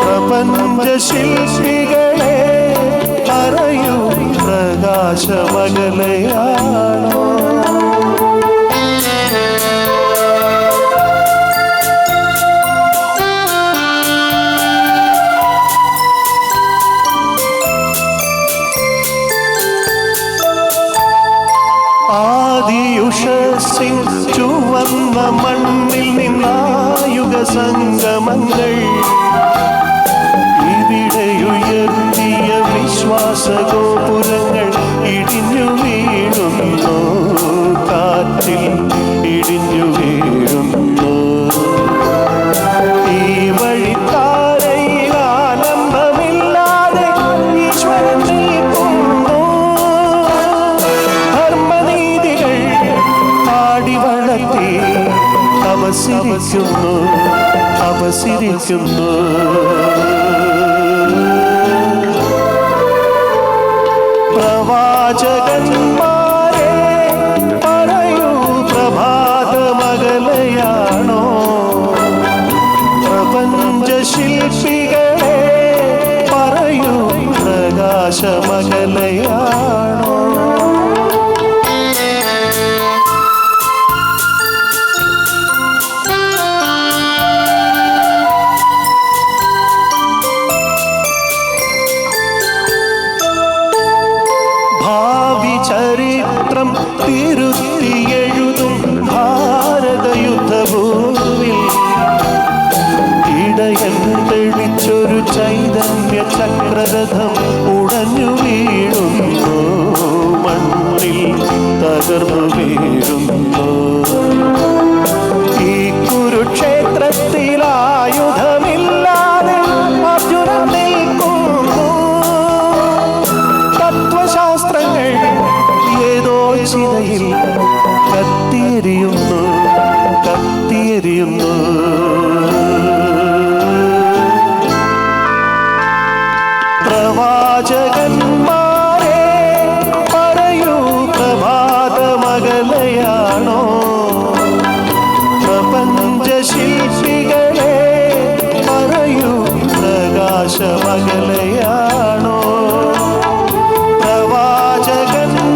പ്രപഞ്ച ശില്പികളെ പറയൂ പ്രകാശമകലയാണോ? ആദിയുഷസ്സിൻ ചുവന്ന മണ്ണിൽ നിന്നായുഗ സംഗമങ്ങൾ ഇവിടെയുയർത്തിയ വിശ്വാസഗോപുരങ്ങൾ ഇടിഞ്ഞു വീഴുന്നു, കാറ്റിൽ ഇടിഞ്ഞു വീഴുന്നു. ഈ വഴിത്താരയിൽ ആലംബമില്ലാതെ ഈശ്വരൻ നിൽക്കുന്നു. ധർമ്മനീതികൾ പാടി വളർത്തി അവസിരിക്കുന്നു, അവസിരിക്കുന്നു. പ്രവാചകന്മാരെ പറയൂ പ്രഭാതമകലയാണോ? പ്രപഞ്ച ശില്പികളെ പറയൂ പ്രകാശമകലയാണോ? ചരിത്രം തിരുത്തിയെഴുതും ഭാരതയുദ്ധഭൂവിൽ ഇടയൻ തെളിച്ചൊരു ചൈതന്യ ചക്രരഥം ഉടഞ്ഞു വീഴുന്നു, മണ്ണിൽ തകർന്നു വീഴുന്നു. ഈ കുരുക്ഷേത്രത്തിൽ ആയുധമില്ലാതെ അർജുനൻ നിൽക്കുന്നു. തത്വശാസ്ത്രങ്ങൾ ഏതോ ചിതയിൽ കത്തിയെരിയുന്നു, കത്തിയെരിയുന്നു. പ്രവാചകന്മാരെ പറയൂ പ്രഭാതമകലയാണോ? പ്രപഞ്ച ശില്പികളെ പറയൂ പ്രകാശമകലയാണോ? പ്രവാചകന്മാരെ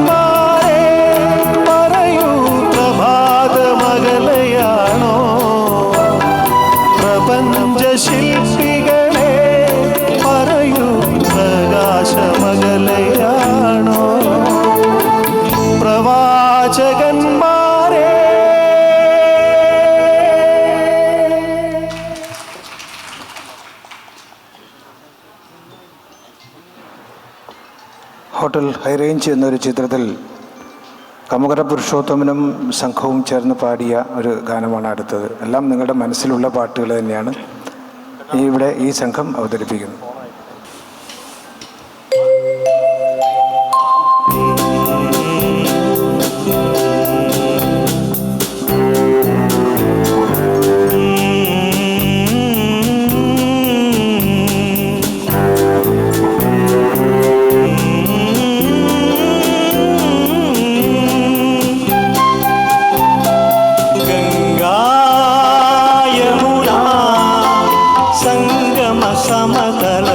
പറയൂ പ്രഭാതമകലയാണോ? പ്രപഞ്ച ശില്പികളെ പറയൂ പ്രകാശമകലയാണോ? പ്രവാചകന്മാരെ. ഹോട്ടൽ ഹൈറേഞ്ച് എന്നൊരു ചിത്രത്തിൽ കമുകര പുരുഷോത്തമനും സംഘവും ചേർന്ന് പാടിയ ഒരു ഗാനമാണ് അടുത്തത്. എല്ലാം നിങ്ങളുടെ മനസ്സിലുള്ള പാട്ടുകൾ തന്നെയാണ് ഇവിടെ ഈ സംഘം അവതരിപ്പിക്കുന്നത്. സംഗമ സമതല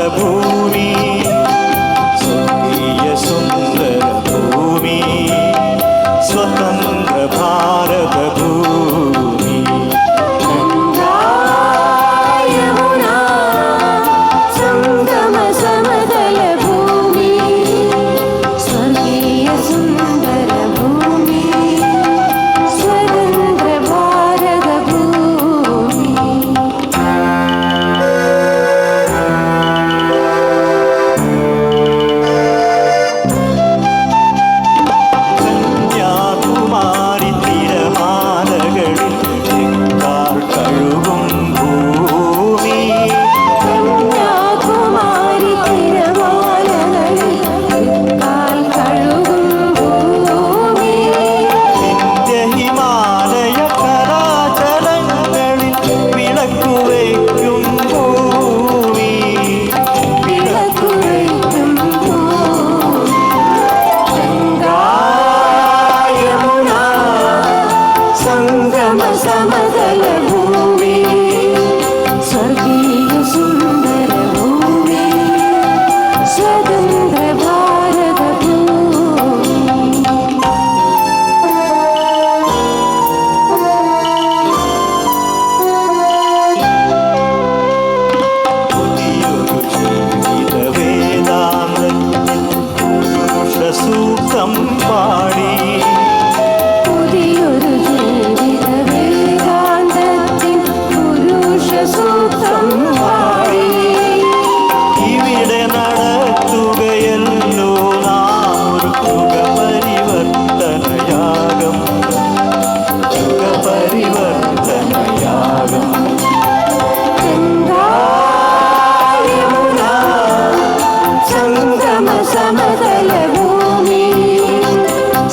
സമതല ഭൂമി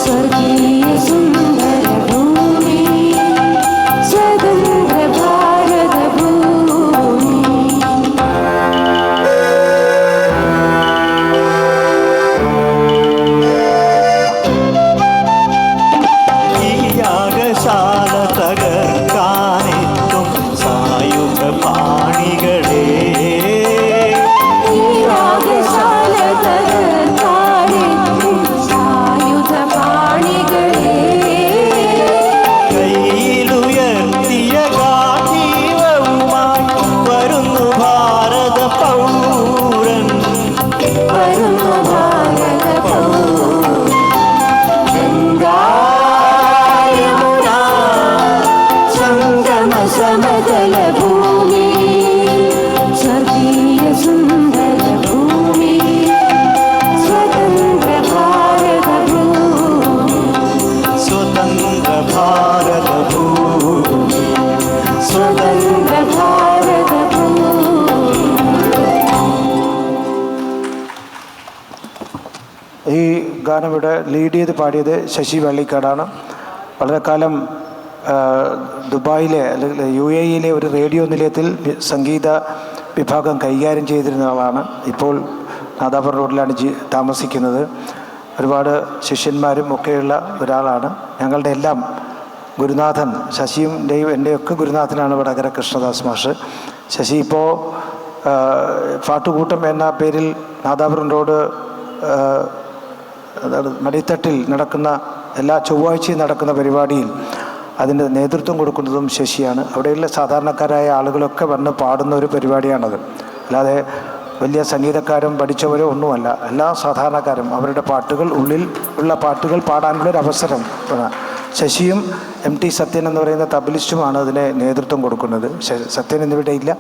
സ്വർഗീയ സുന്ദര ഭൂമി സ്വതന്ത്ര ഭാരത ഭൂമി ഈ യാഗശാല തകർക്കാനെത്തും സായുധ പാണികളെ കയ്യിലുയർത്തിയ ഗാന്ധീവവുമായി വരുന്നു ഭാരത പൗരൻ സംഗമ സമതല ഭൂമി സ്വർഗീയ സുന്ദര ഭൂമി സ്വതന്ത്ര ഭാരത ഭൂമി സ്വതന്ത്ര ഭാരത ഭൂമി സ്വതന്ത്ര ഭാരത ഭൂമി. ഈ ഗാനം ഇവിടെ ലീഡ് ചെയ്ത് പാടിയത് ശശി വള്ളിക്കാടാണ്. വളരെ കാലം ദുബായിലെ അല്ലെങ്കിൽ UAE ഒരു റേഡിയോ നിലയത്തിൽ സംഗീത വിഭാഗം കൈകാര്യം ചെയ്തിരുന്ന ആളാണ്. ഇപ്പോൾ നാദാപുരം റോഡിലാണ് താമസിക്കുന്നത്. ഒരുപാട് ശിഷ്യന്മാരും ഒക്കെയുള്ള ഒരാളാണ്. ഞങ്ങളുടെ എല്ലാം ഗുരുനാഥൻ ശശിയുടെയും എൻ്റെയൊക്കെ ഗുരുനാഥനാണ് വടകര കൃഷ്ണദാസ് മാഷ്. ശശി ഇപ്പോൾ പാട്ടുകൂട്ടം എന്ന പേരിൽ നാദാപുരം റോഡ് മടിത്തട്ടിൽ നടക്കുന്ന എല്ലാ ചൊവ്വാഴ്ചയും നടക്കുന്ന പരിപാടിയിൽ അതിൻ്റെ നേതൃത്വം കൊടുക്കുന്നതും ശശിയാണ്. അവിടെയുള്ള സാധാരണക്കാരായ ആളുകളൊക്കെ വന്ന് പാടുന്ന ഒരു പരിപാടിയാണത്. അല്ലാതെ വലിയ സംഗീതക്കാരും പഠിച്ചവരോ ഒന്നുമല്ല. എല്ലാ സാധാരണക്കാരും അവരുടെ പാട്ടുകൾ ഉള്ളിൽ ഉള്ള പാട്ടുകൾ പാടാനുള്ളൊരു അവസരം. ശശിയും MT സത്യൻ എന്ന് പറയുന്ന തബലിസ്റ്റുമാണ് അതിനെ നേതൃത്വം കൊടുക്കുന്നത്. സത്യൻ എന്നിവിടെ ഇല്ല.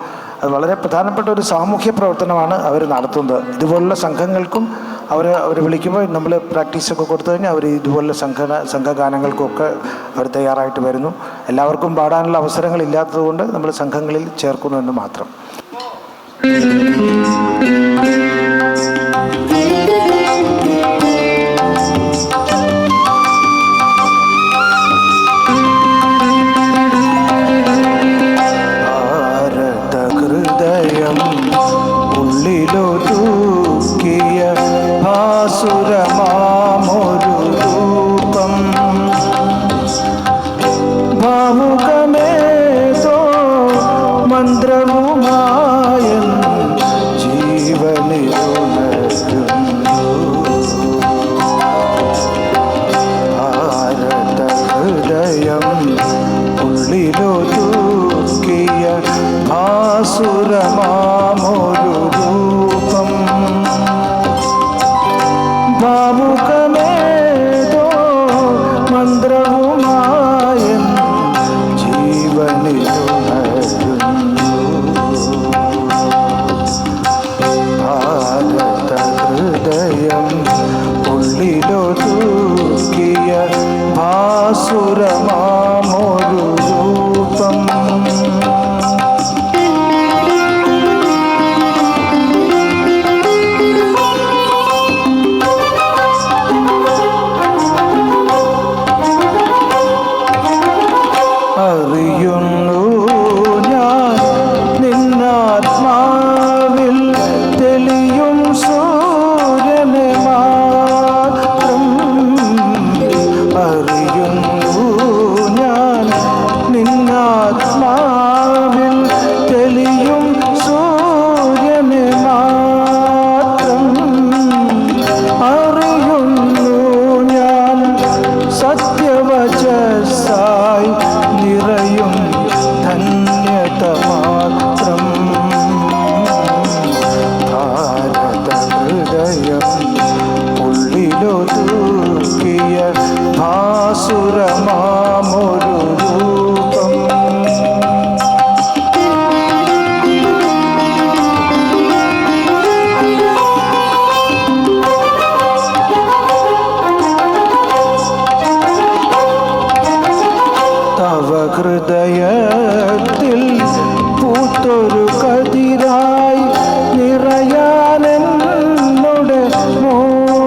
അത് വളരെ പ്രധാനപ്പെട്ട ഒരു സാമൂഹ്യ പ്രവർത്തനമാണ് അവർ നടത്തുന്നത്. ഇതുപോലുള്ള സംഘങ്ങൾക്കും അവർ വിളിക്കുമ്പോൾ നമ്മൾ പ്രാക്ടീസൊക്കെ കൊടുത്തു കഴിഞ്ഞാൽ അവർ ഇതുപോലുള്ള സംഘഗാനങ്ങൾക്കൊക്കെ അവർ തയ്യാറായിട്ട് വരുന്നു. എല്ലാവർക്കും പാടാനുള്ള അവസരങ്ങളില്ലാത്തതുകൊണ്ട് നമ്മൾ സംഘങ്ങളിൽ ചേർക്കുന്നു എന്ന് മാത്രം. ഉള്ളിലൊതുക്കിയ ഭാസുരമാമൊരു രൂപം ഭാവുകമേതോ മന്ത്രവുമായ ജീവനിലുണരുന്നു ഭാരത ഹൃദയം ഉള്ളിലൊതുക്കിയ ഭാസുരമാമൊരു രൂപം ഭാവുകമേതോ മന്ത്രവുമായ ജീവനിലുണരുന്നു ഭാരത ഹൃദയം ഉള്ളിലൊതുക്കിയ ഭാസുരമാമൊരു രൂപം അറിയുന്നു ഞാൻ നിന്നാത്മാവിൽ തെളിയും സൂര്യനെ മാത്രം അറിയുന്നു ഞാൻ നിന്നാത്മാവിൽ തെളിയും സൂര്യനെ മാത്രം അറിയുന്നു ഞാൻ സത്യവചസായി നിറയും ധന്യത മാത്രം ഭാരത ഹൃദയം ഉള്ളിലൊതുക്കിയ ഭാസുരമാമൊരു രൂപം തവ ഹൃദയത്തിൽ പൂത്തൊരു കതിരായി നിറയാനെന്നുടെ മോഹം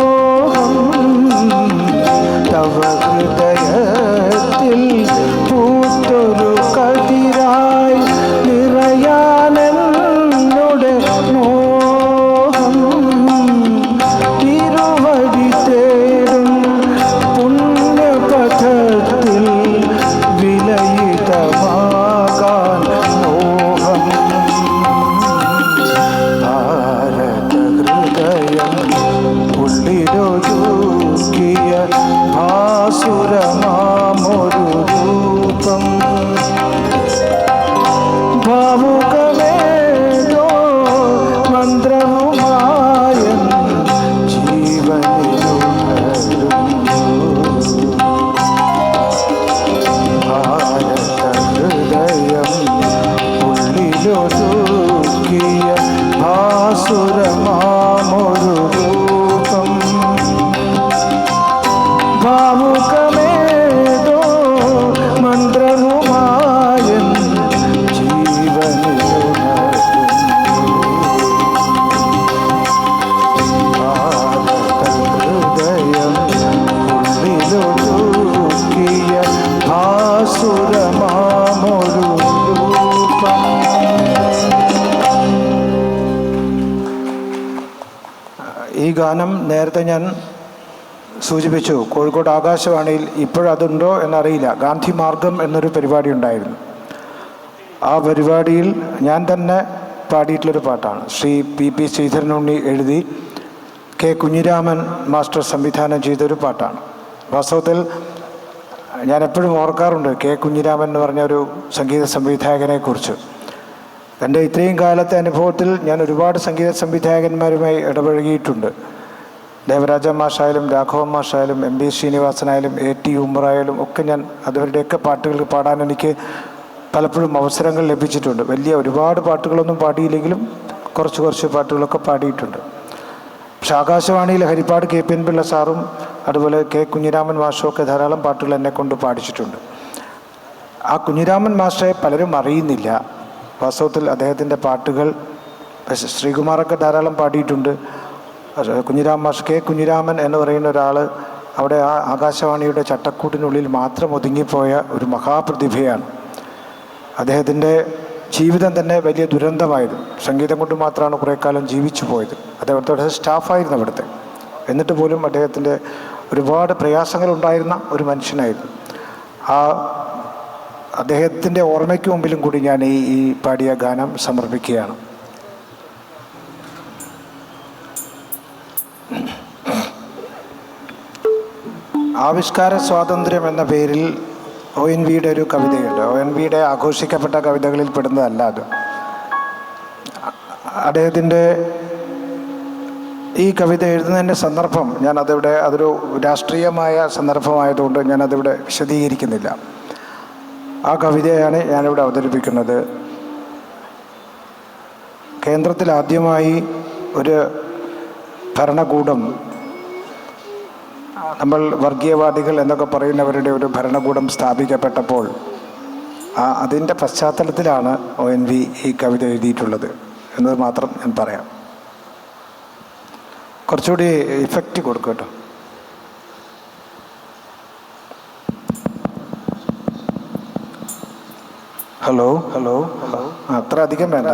ഗാനം നേരത്തെ ഞാൻ സൂചിപ്പിച്ചു. കോഴിക്കോട് ആകാശവാണിയിൽ ഇപ്പോഴതുണ്ടോ എന്നറിയില്ല, ഗാന്ധി മാർഗം എന്നൊരു പരിപാടി ഉണ്ടായിരുന്നു. ആ പരിപാടിയിൽ ഞാൻ തന്നെ പാടിയിട്ടുള്ളൊരു പാട്ടാണ്. ശ്രീ PP ശ്രീധരനുണ്ണി എഴുതി K. കുഞ്ഞിരാമൻ മാസ്റ്റർ സംവിധാനം ചെയ്തൊരു പാട്ടാണ്. വാസ്തവത്തിൽ ഞാൻ എപ്പോഴും ഓർക്കാറുണ്ട് K. കുഞ്ഞിരാമൻ എന്ന് പറഞ്ഞ ഒരു സംഗീത സംവിധായകനെക്കുറിച്ച്. എൻ്റെ ഇത്രയും കാലത്തെ അനുഭവത്തിൽ ഞാൻ ഒരുപാട് സംഗീത സംവിധായകന്മാരുമായി ഇടപഴകിയിട്ടുണ്ട്. ദേവരാജ മാഷായാലും രാഘവൻ മാഷായാലും MB ശ്രീനിവാസനായാലും AT ഉമ്മറായാലും ഒക്കെ ഞാൻ അവരുടെയൊക്കെ പാട്ടുകൾ പാടാൻ എനിക്ക് പലപ്പോഴും അവസരങ്ങൾ ലഭിച്ചിട്ടുണ്ട്. വലിയ ഒരുപാട് പാട്ടുകളൊന്നും പാടിയില്ലെങ്കിലും കുറച്ച് പാട്ടുകളൊക്കെ പാടിയിട്ടുണ്ട്. പക്ഷെ ആകാശവാണിയിൽ ഹരിപ്പാട് KPN പിള്ള സാറും അതുപോലെ K. കുഞ്ഞിരാമൻ മാഷും ഒക്കെ ധാരാളം പാട്ടുകൾ എന്നെ കൊണ്ട് പാടിച്ചിട്ടുണ്ട്. ആ കുഞ്ഞിരാമൻ മാസ്റ്ററെ പലരും അറിയുന്നില്ല. വാസ്തവത്തിൽ അദ്ദേഹത്തിൻ്റെ പാട്ടുകൾ ശ്രീകുമാറൊക്കെ ധാരാളം പാടിയിട്ടുണ്ട്. കുഞ്ഞിരാമൻ മാഷ് K. കുഞ്ഞിരാമൻ എന്ന് പറയുന്ന ഒരാൾ അവിടെ ആ ആകാശവാണിയുടെ ചട്ടക്കൂട്ടിനുള്ളിൽ മാത്രം ഒതുങ്ങിപ്പോയ ഒരു മഹാപ്രതിഭയാണ്. അദ്ദേഹത്തിൻ്റെ ജീവിതം തന്നെ വലിയ ദുരന്തമായിരുന്നു. സംഗീതം കൊണ്ട് മാത്രമാണ് കുറേ കാലം ജീവിച്ചു പോയത്. അദ്ദേഹത്തോടെ സ്റ്റാഫായിരുന്നു അവിടുത്തെ. എന്നിട്ട് പോലും അദ്ദേഹത്തിൻ്റെ ഒരുപാട് പ്രയാസങ്ങളുണ്ടായിരുന്ന ഒരു മനുഷ്യനായിരുന്നു. അദ്ദേഹത്തിൻ്റെ ഓർമ്മയ്ക്ക് മുമ്പിലും കൂടി ഞാൻ ഈ പാടിയ ഗാനം സമർപ്പിക്കുകയാണ്. ആവിഷ്കാര സ്വാതന്ത്ര്യം എന്ന പേരിൽ ONVയുടെ ഒരു കവിതയുണ്ട്. ONVയുടെ ആഘോഷിക്കപ്പെട്ട കവിതകളിൽ പെടുന്നതല്ല അത്. അദ്ദേഹത്തിൻ്റെ ഈ കവിത എഴുതുന്നതിൻ്റെ സന്ദർഭം അതൊരു രാഷ്ട്രീയമായ സന്ദർഭമായതുകൊണ്ട് ഞാനതിവിടെ വിശദീകരിക്കുന്നില്ല. ആ കവിതയാണ് ഞാനിവിടെ അവതരിപ്പിക്കുന്നത്. കേന്ദ്രത്തിൽ ആദ്യമായി ഒരു ഭരണകൂടം, നമ്മൾ വർഗീയവാദികൾ എന്നൊക്കെ പറയുന്നവരുടെ ഒരു ഭരണകൂടം സ്ഥാപിക്കപ്പെട്ടപ്പോൾ അതിൻ്റെ പശ്ചാത്തലത്തിലാണ് ONV ഈ കവിത എഴുതിയിട്ടുള്ളത് എന്നത് മാത്രം ഞാൻ പറയാം. കുറച്ചുകൂടി ഇഫക്റ്റ് കൊടുക്കും കേട്ടോ. ഹലോ ഹലോ ഹലോ അത്ര അധികം വേണ്ട,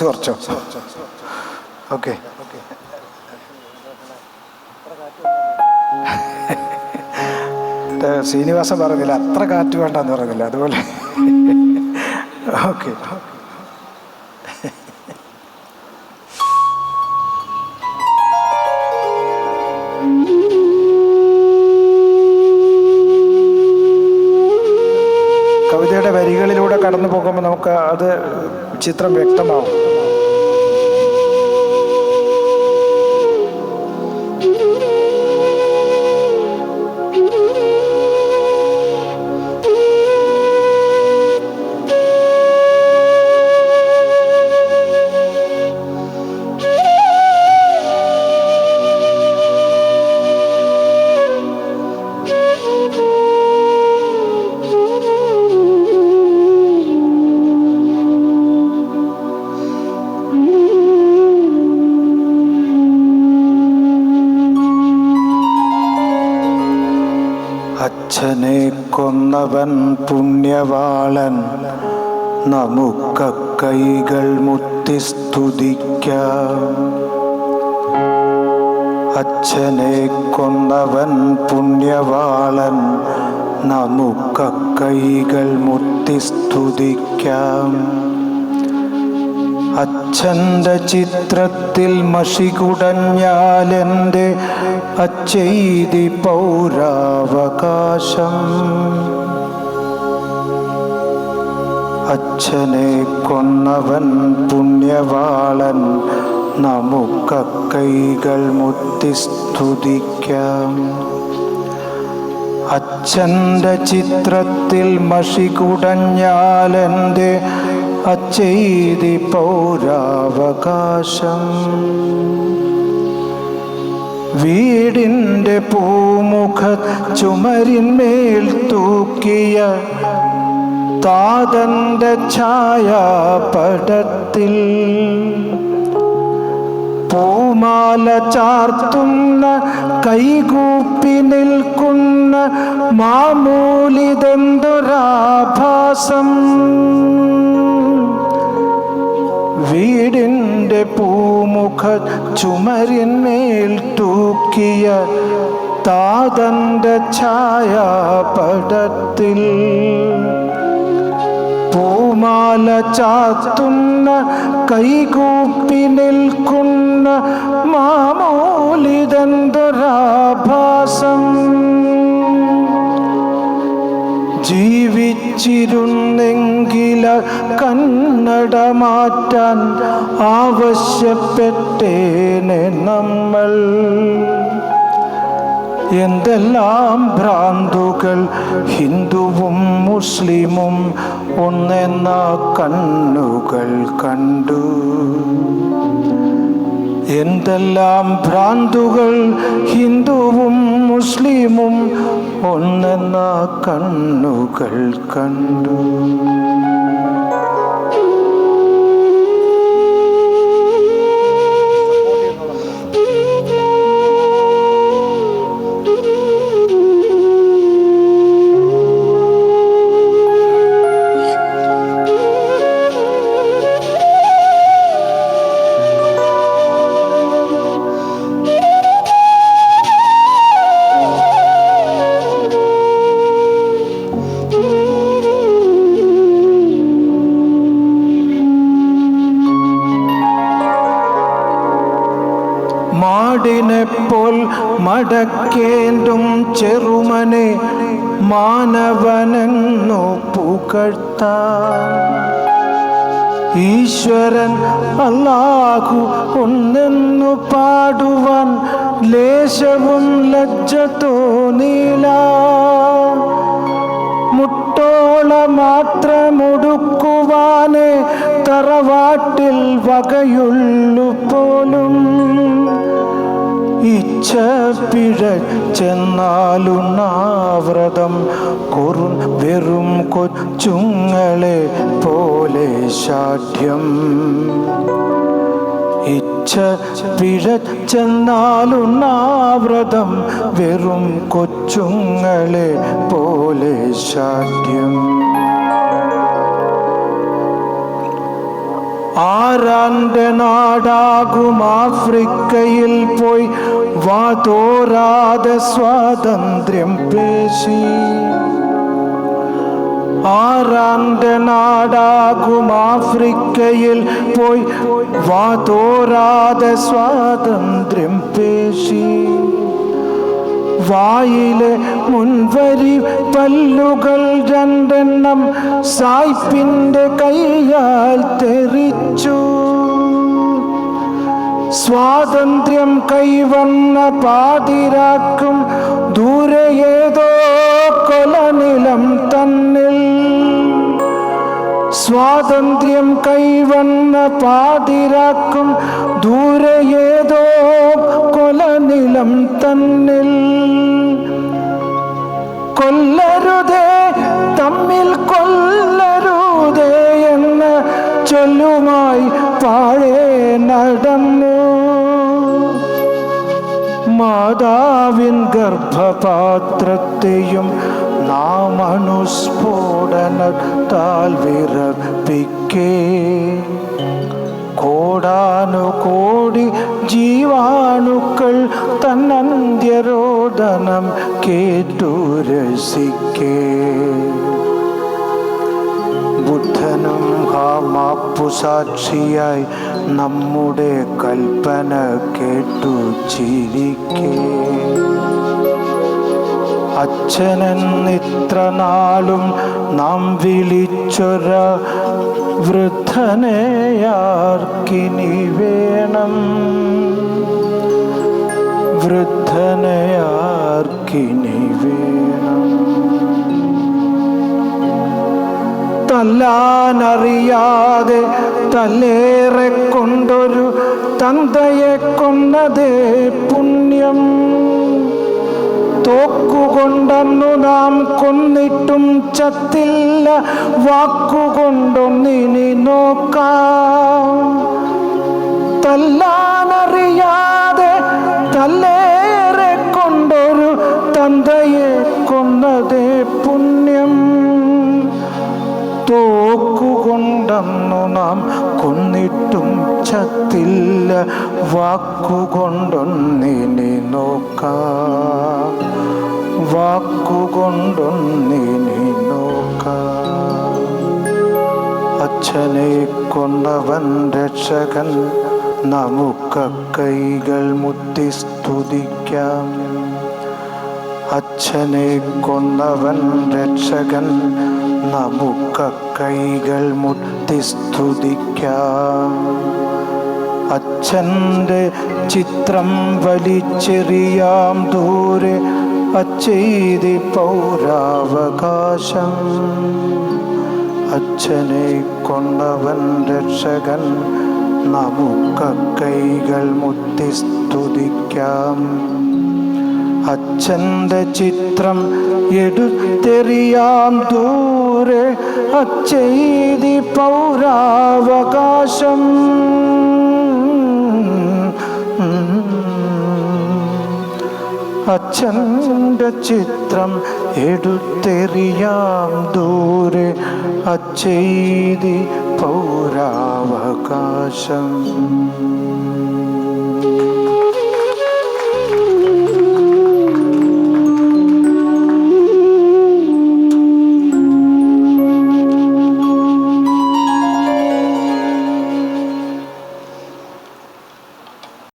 കുറച്ചോ. ഓക്കെ. ശ്രീനിവാസൻ പറഞ്ഞില്ല അത്ര കാറ്റ് വേണ്ടെന്ന് പറഞ്ഞില്ല, അതുപോലെ. ഓക്കെ. കവിതയുടെ വരികളിലൂടെ കടന്നു പോകുമ്പോൾ നമുക്ക് അത് ചിത്രം വ്യക്തമാവും. അച്ഛനെ കൊന്നവൻ പുണ്യവാളൻ, നമുക്കൈകൾ മുത്തി സ്തുതിക്കാം. അച്ഛനെ കൊന്നവൻ പുണ്യവാളൻ, നമുക്കൈകൾ മുത്തി സ്തുതിക്കാം. അച്ഛൻ്റെ ചിത്രത്തിൽ മഷി കുടഞ്ഞാലെൻ്റെ അച്ചെയ്തി പൗരാവകാശം. അച്ഛനെ കൊന്നവൻ പുണ്യവാളൻ, നമുക്കൈകൾ മുത്തി സ്തുതിക്കാം. അച്ഛൻ്റെ ചിത്രത്തിൽ മഷി കുടഞ്ഞാലെൻ്റെ അച്ചെയ്തി പൗരാവകാശം. വീടിൻ്റെ പൂമുഖ ചുമരിന്മേൽ തൂക്കിയ താതൻ്റെ ഛായാപടത്തിൽ പൂമാല ചാർത്തുന്ന കൈകൂപ്പി നിൽക്കുന്ന മാമൂലിതെന്തൊരാഭാസം. വീടിൻ്റെ പൂമുഖ ചുമരിന്മേൽ തൂക്കിയ താതൻ്റെ ഛായാപടത്തിൽ പൂമാല ചാത്തുന്ന കൈകൂപ്പി നിൽക്കുന്ന മാമൂലിതന്തൊരാഭാസം ജീവിച്ചിരുന്നെങ്കില കന്നഡ മാറ്റാൻ ആവശ്യപ്പെട്ടേനെ നമ്മൾ. എന്തെല്ലാം ഭ്രാന്തുകൾ ഹിന്ദുവും മുസ്ലിമും ഒന്നെന്ന കണ്ണുകൾ കണ്ടു. എന്തെല്ലാം ഭ്രാന്തുകൾ ഹിന്ദുവും മുസ്ലിമും ഒന്നെന്ന കണ്ണുകൾ കണ്ടു. മാടിനെപ്പോൾ മടക്കേണ്ടും ചെറുമനെ മാനവനെന്നു പുകഴ്ത്താൻ. ഈശ്വരൻ അല്ലാഹു ഒന്നെന്നു പാടുവാൻ ലേശവും ലജ്ജ തോന്നില്ല. മുട്ടോള മാത്രമൊടുക്കുവാനേ തറവാട്ടിൽ വകയുള്ളു പോലും. ഇച്ഛ പിഴച്ചെന്നാലുണ്ണാവ്രതം വെറും കൊച്ചുങ്ങളെ പോലെ ശാഠ്യം. ഇച്ഛ പിഴച്ചെന്നാലുണ്ണാവ്രതം വെറും കൊച്ചുങ്ങളെ പോലെ ശാഠ്യം. ആരാന്റെ നാടാകും ആഫ്രിക്കയിൽ പോയി വാതോരാതെ സ്വാതന്ത്ര്യം പേശി. ആരാന്റെ നാടാകും ആഫ്രിക്കയിൽ പോയി വാതോരാതെ സ്വാതന്ത്ര്യം പേശി. വായിലെ മുൻവരി പല്ലുകൾ രണ്ടെണ്ണം സായിപ്പിന്റെ കൈയാൽ തെറിച്ചു. സ്വാതന്ത്ര്യം കൈവന്ന പാതിരാക്കും ദൂരെ ഏതോ കൊലനിലം തന്നിൽ. സ്വാതന്ത്ര്യം കൈവന്ന പാതിരാക്കും ദൂരെ ഏതോ കൊലനിലം തന്നിൽ. കൊല്ലരുതേ തമ്മിൽ കൊല്ലരുതേ എന്ന ചൊല്ലുമായി പാഴേ നടന്നു. മാതാവിൻ ഗർഭപാത്രത്തെയും നാം അണുസ്ഫോടനത്താൽ വിറപ്പിക്കേ. കോടാനുകോടി ജീവാണുക്കൾ തന്നന്ത്യരോദനം കേട്ടു രസിക്കേ. ബുദ്ധനും മാപ്പുസാക്ഷിയായി നമ്മുടെ കൽപ്പന കേട്ടു ചിരിക്കേ. അച്ഛനെന്നിത്ര നാളും നാം വിളിച്ചൊര വൃദ്ധനെയാർക്കിനി വേണം. വൃദ്ധനെയാർക്കിനി വേണം. തല്ലാനറിയാതെ തല്ലേറെ കൊണ്ടൊരു തന്തയെ കൊന്നതേ പുണ്യം. തോക്കുകൊണ്ടന്നു നാം കൊന്നിട്ടും ചത്തില്ല, വാക്കുകൊണ്ടൊന്നിനി നോക്കാം. തല്ലാനറിയാതെ തല്ലേറെ കൊണ്ടൊരു തന്തയെ കൊന്നതേ പുണ്യം. തോക്കുകൊണ്ടന്നു നാം കൊന്നിട്ടും ചത്തില്ല, വാക്കുകൊണ്ടൊന്നിനി നോക്കാം, വാക്കുകൊണ്ടൊന്നിനി നോക്കാം. അച്ഛനെ കൊന്നവൻ രക്ഷകൻ, നമുക്കൈകൾ മുത്തി സ്തുതിക്കാം. അച്ഛനെ കൊന്നവൻ രക്ഷകൻ, നമുക്കൈകൾ മുത്തി സ്തുതിക്കാം. അച്ഛൻ്റെ ചിത്രം വലിച്ചെറിയാം ദൂരെ, അച്ചെയ്തി പൗരാവകാശം. അച്ഛനെ കൊന്നവൻ രക്ഷകൻ, നമുക്കൈകൾ മുത്തി സ്തുതിക്കാം. അച്ഛൻ്റെ ചിത്രം എടുത്തെറിയാം ദൂരെ, അച്ചെയ്തി പൗരാവകാശം. അച്ഛൻ്റെ ചിത്രം എടുത്തെറിയാം ദൂരെ, അച്ചെയ്തി പൗരാവകാശം.